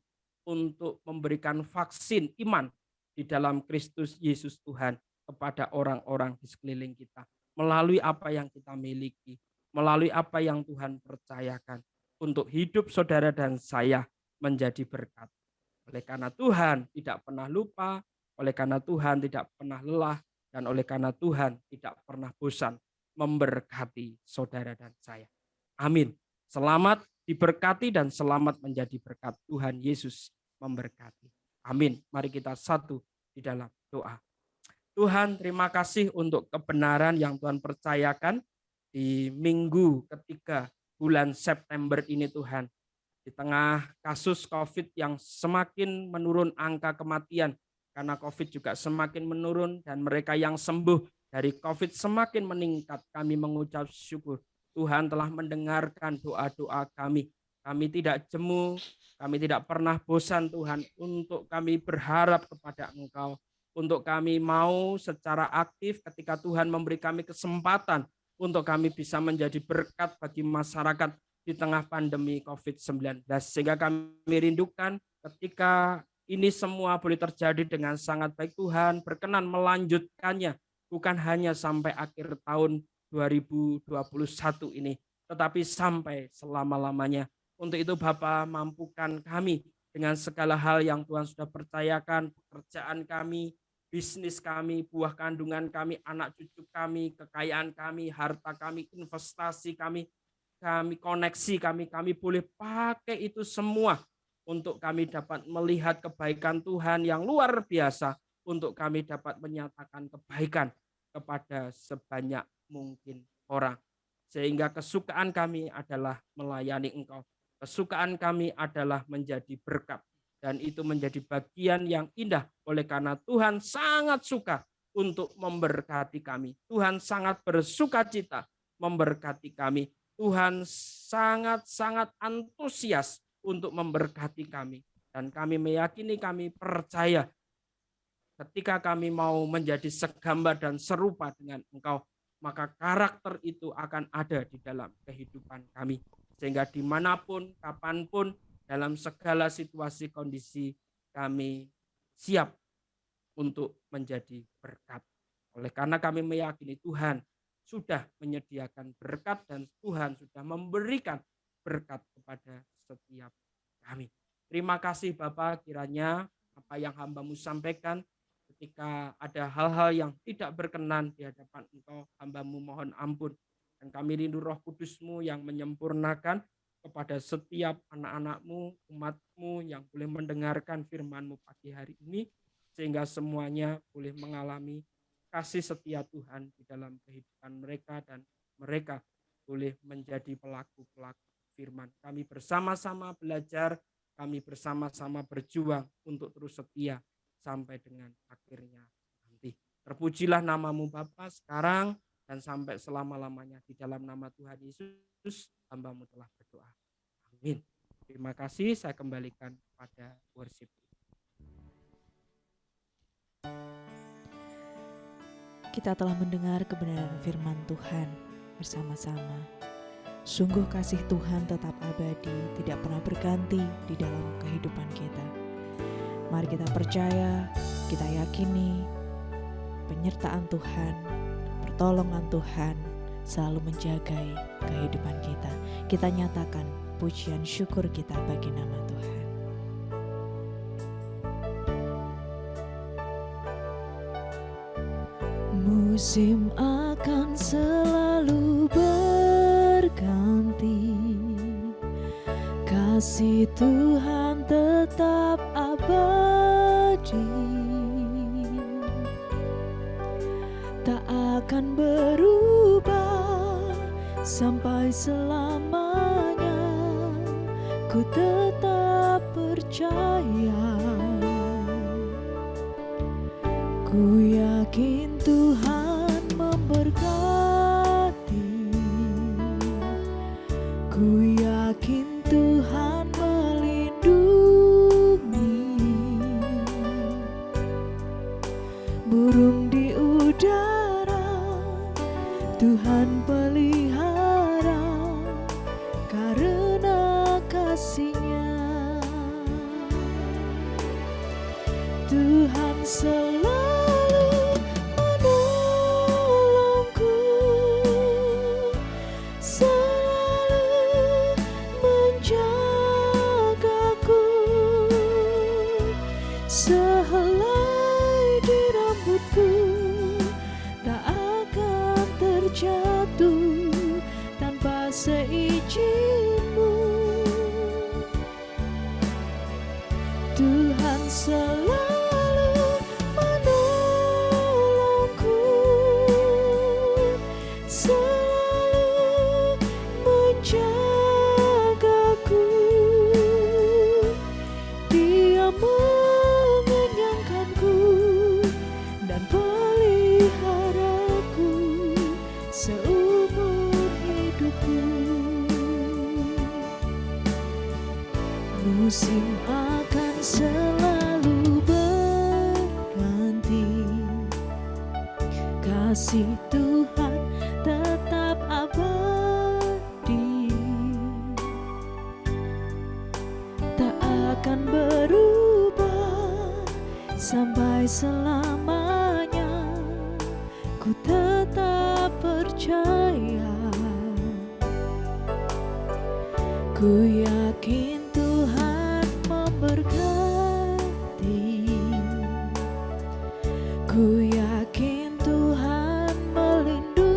untuk memberikan vaksin iman di dalam Kristus Yesus Tuhan kepada orang-orang di sekeliling kita. Melalui apa yang kita miliki, melalui apa yang Tuhan percayakan untuk hidup saudara dan saya menjadi berkat. Oleh karena Tuhan tidak pernah lupa, oleh karena Tuhan tidak pernah lelah, dan oleh karena Tuhan tidak pernah bosan memberkati saudara dan saya. Amin. Selamat diberkati dan selamat menjadi berkat. Tuhan Yesus memberkati. Amin. Mari kita satu di dalam doa. Tuhan, terima kasih untuk kebenaran yang Tuhan percayakan di minggu ketiga bulan September ini Tuhan. Di tengah kasus COVID yang semakin menurun angka kematian, karena COVID juga semakin menurun dan mereka yang sembuh dari COVID semakin meningkat, kami mengucap syukur. Tuhan telah mendengarkan doa-doa kami. Kami tidak jemu, kami tidak pernah bosan Tuhan untuk kami berharap kepada Engkau. Untuk kami mau secara aktif ketika Tuhan memberi kami kesempatan untuk kami bisa menjadi berkat bagi masyarakat di tengah pandemi COVID-19. Sehingga kami rindukan ketika ini semua boleh terjadi dengan sangat baik, Tuhan berkenan melanjutkannya bukan hanya sampai akhir tahun 2021 ini, tetapi sampai selama-lamanya. Untuk itu Bapa, mampukan kami dengan segala hal yang Tuhan sudah percayakan, pekerjaan kami, bisnis kami, buah kandungan kami, anak cucu kami, kekayaan kami, harta kami, investasi kami, koneksi kami boleh pakai itu semua untuk kami dapat melihat kebaikan Tuhan yang luar biasa, untuk kami dapat menyatakan kebaikan kepada sebanyak mungkin orang. Sehingga kesukaan kami adalah melayani Engkau. Kesukaan kami adalah menjadi berkat. Dan itu menjadi bagian yang indah oleh karena Tuhan sangat suka untuk memberkati kami. Tuhan sangat bersuka cita memberkati kami. Tuhan sangat-sangat antusias untuk memberkati kami. Dan kami meyakini, kami percaya ketika kami mau menjadi segambar dan serupa dengan Engkau, maka karakter itu akan ada di dalam kehidupan kami. Sehingga dimanapun, kapanpun, dalam segala situasi kondisi kami siap untuk menjadi berkat. Oleh karena kami meyakini Tuhan sudah menyediakan berkat dan Tuhan sudah memberikan berkat kepada setiap kami. Terima kasih Bapak, kiranya apa yang hamba-Mu sampaikan ketika ada hal-hal yang tidak berkenan di hadapan Engkau, hamba-Mu mohon ampun. Dan kami rindu Roh Kudus-Mu yang menyempurnakan kepada setiap anak-anak-Mu, umat-Mu yang boleh mendengarkan firman-Mu pagi hari ini, sehingga semuanya boleh mengalami kasih setia Tuhan di dalam kehidupan mereka, dan mereka boleh menjadi pelaku-pelaku firman. Kami bersama-sama belajar, kami bersama-sama berjuang untuk terus setia sampai dengan akhirnya nanti. Terpujilah nama-Mu Bapa sekarang dan sampai selama-lamanya. Di dalam nama Tuhan Yesus, hamba-Mu telah berdoa. Amin. Terima kasih, saya kembalikan pada worship. Kita telah mendengar kebenaran firman Tuhan bersama-sama. Sungguh kasih Tuhan tetap abadi, tidak pernah berganti di dalam kehidupan kita. Mari kita percaya, kita yakini penyertaan Tuhan, pertolongan Tuhan selalu menjagai kehidupan kita. Kita nyatakan pujian syukur kita bagi nama Tuhan. Musim akan selalu berganti, kasih Tuhan tetap abadi, tak akan berubah sampai selamanya. Ku tetap percaya, ku yakin Tuhan memberkati, ku yakin Tuhan melindungi, burung di udara Tuhan pelihara karena kasih-Nya. Tuhan selalu menolongku, selalu menjagaku, sehelai di rambutku tak akan terjatuh tanpa seizin-Mu. Tuhan selalu menolongku, selalu menjagaku, Dia mengenyangkanku dan peliharaku seumur hidupku. Musim akan selalu berganti, kasih Tuhan tetap abadi, tak akan berubah sampai selamanya. Ku tetap percaya, ku yakin Tuhan memberkati, ku yakin Tuhan melindungi,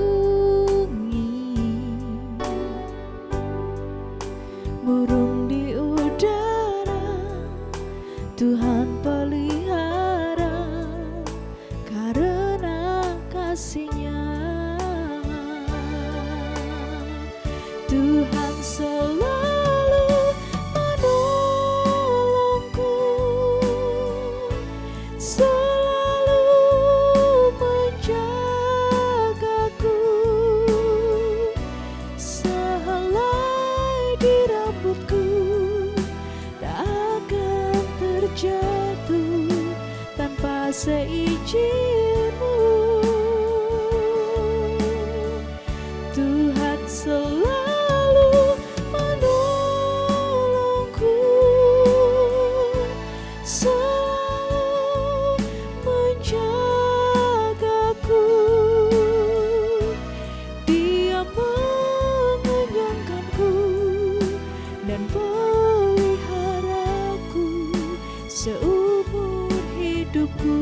burung di udara Tuhan pelihara karena kasih-Nya. Tuhan selalu menolongku, selalu menjagaku, sehelai di rambutku tak akan terjatuh tanpa seizin-Mu. Tuhan selalu menolongku, selalu menjagaku, Dia mengenyangkanku dan peliharaku seumur hidupku.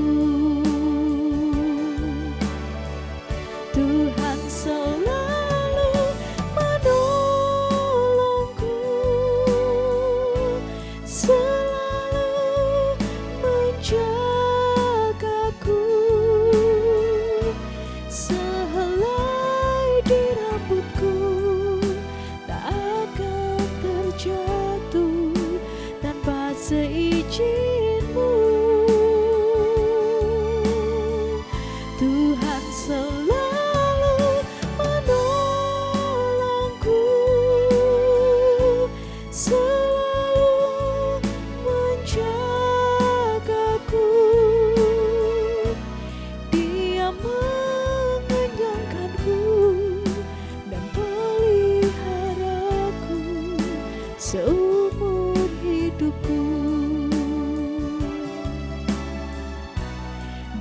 Tuhan selalu menolongku, selalu menjagaku, sehelai di rambutku tak akan terjatuh tanpa seizin-Mu. Tuhan selalu menolongku, selalu menjagaku, Dia mengenyangkanku dan peliharaku seumur hidupku.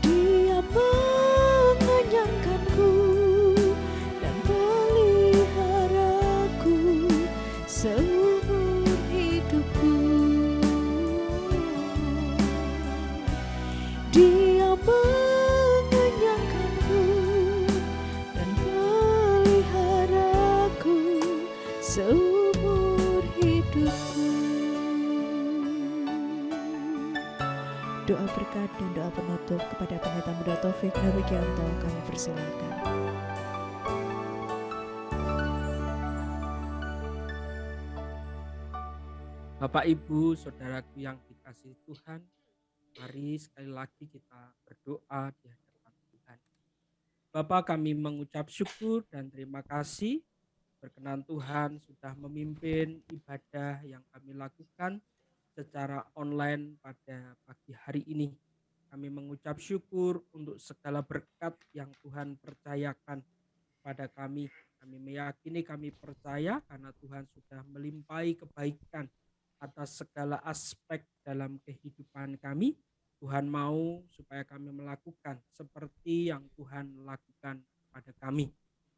Dia mengenyangkanku dan peliharaku seumur Taufik Nabikianto, kami persilakan. Bapak, Ibu, saudaraku yang dikasihi Tuhan, mari sekali lagi kita berdoa di hadapan Tuhan. Bapa, kami mengucap syukur dan terima kasih berkenan Tuhan sudah memimpin ibadah yang kami lakukan secara online pada pagi hari ini. Kami mengucap syukur untuk segala berkat yang Tuhan percayakan pada kami. Kami meyakini, kami percaya karena Tuhan sudah melimpahi kebaikan atas segala aspek dalam kehidupan kami. Tuhan mau supaya kami melakukan seperti yang Tuhan lakukan pada kami,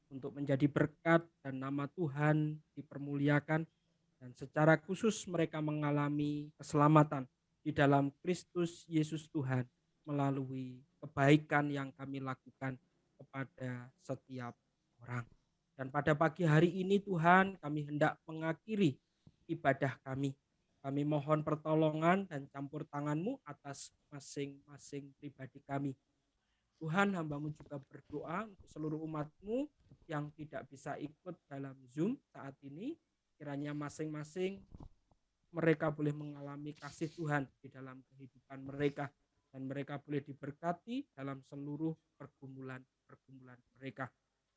untuk menjadi berkat dan nama Tuhan dipermuliakan, dan secara khusus mereka mengalami keselamatan di dalam Kristus Yesus Tuhan melalui kebaikan yang kami lakukan kepada setiap orang. Dan pada pagi hari ini Tuhan, kami hendak mengakhiri ibadah kami. Kami mohon pertolongan dan campur tangan-Mu atas masing-masing pribadi kami. Tuhan, hamba-Mu juga berdoa untuk seluruh umat-Mu yang tidak bisa ikut dalam Zoom saat ini. Kiranya masing-masing mereka boleh mengalami kasih Tuhan di dalam kehidupan mereka, dan mereka boleh diberkati dalam seluruh pergumulan mereka.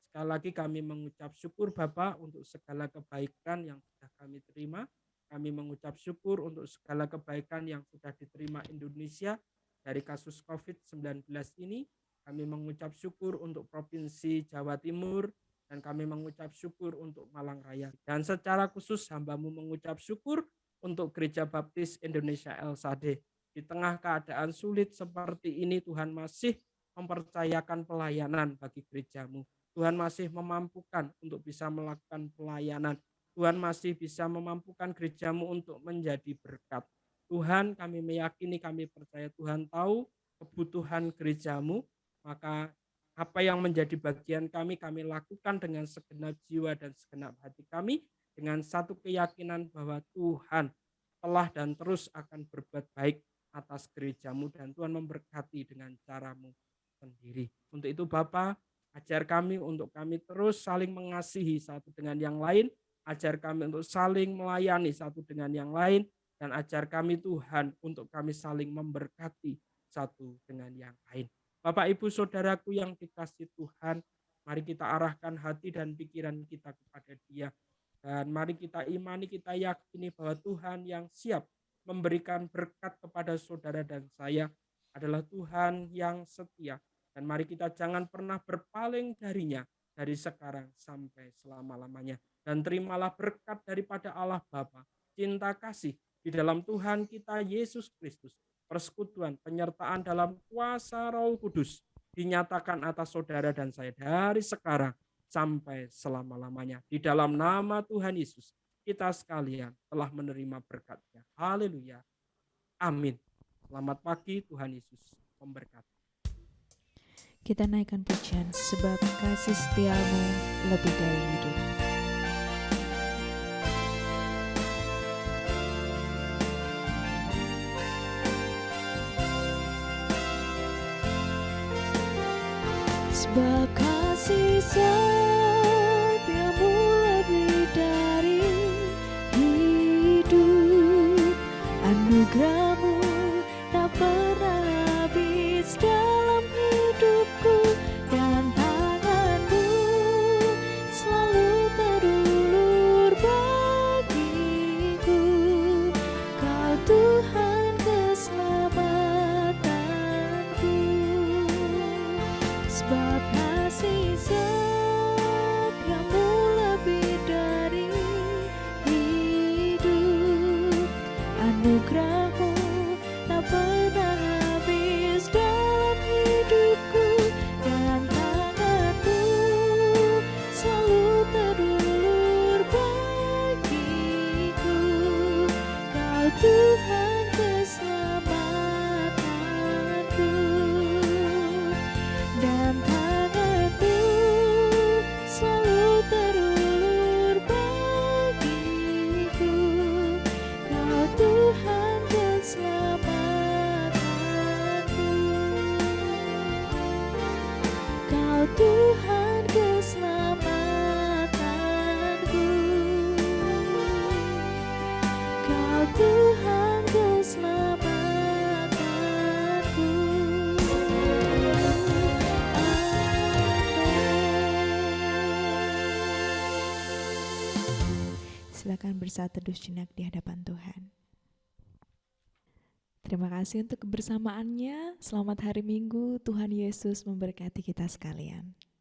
Sekali lagi kami mengucap syukur Bapa untuk segala kebaikan yang sudah kami terima. Kami mengucap syukur untuk segala kebaikan yang sudah diterima Indonesia dari kasus COVID-19 ini. Kami mengucap syukur untuk Provinsi Jawa Timur, dan kami mengucap syukur untuk Malang Raya. Dan secara khusus hamba-Mu mengucap syukur untuk Gereja Baptis Indonesia El-Sade. Di tengah keadaan sulit seperti ini, Tuhan masih mempercayakan pelayanan bagi gereja-Mu. Tuhan masih memampukan untuk bisa melakukan pelayanan. Tuhan masih bisa memampukan gereja-Mu untuk menjadi berkat. Tuhan, kami meyakini, kami percaya Tuhan tahu kebutuhan gereja-Mu, maka apa yang menjadi bagian kami lakukan dengan segenap jiwa dan segenap hati kami, dengan satu keyakinan bahwa Tuhan telah dan terus akan berbuat baik atas gereja-Mu, dan Tuhan memberkati dengan cara-Mu sendiri. Untuk itu Bapa, ajar kami untuk kami terus saling mengasihi satu dengan yang lain, ajar kami untuk saling melayani satu dengan yang lain, dan ajar kami Tuhan untuk kami saling memberkati satu dengan yang lain. Bapak, Ibu, saudaraku yang dikasihi Tuhan, mari kita arahkan hati dan pikiran kita kepada Dia. Dan mari kita imani, kita yakini bahwa Tuhan yang siap memberikan berkat kepada saudara dan saya adalah Tuhan yang setia. Dan mari kita jangan pernah berpaling darinya dari sekarang sampai selama-lamanya. Dan terimalah berkat daripada Allah Bapa, cinta kasih di dalam Tuhan kita Yesus Kristus, persekutuan, penyertaan dalam kuasa Roh Kudus dinyatakan atas saudara dan saya dari sekarang sampai selama-lamanya. Di dalam nama Tuhan Yesus, kita sekalian telah menerima berkat-Nya. Haleluya. Amin. Selamat pagi, Tuhan Yesus memberkati. Kita naikkan pujian sebab kasih setia-Mu lebih dari hidup. Sebab kasih setiamu lebih dari hidup, anugerah-Mu tak pernah habis dalam hidupku, dan tangan-Mu selalu terulur bagiku. Kau Tuhan keselamatanku. Sebab kasih setiamu lebih dari hidup, anugerah-Mu tak pernah habis dalam hidupku, dan tangan-Mu selalu terulur bagiku. Kau Tuhan keselamatanku, dan tangan-Mu selalu terulur bagiku. Kau Tuhan keselamatanku. Kau Tuhan keselamatanku, Kau Tuhan keselamatanku. Silakan bersaat teduh jenak di hadapan Tuhan. Terima kasih untuk kebersamaannya. Selamat hari Minggu. Tuhan Yesus memberkati kita sekalian.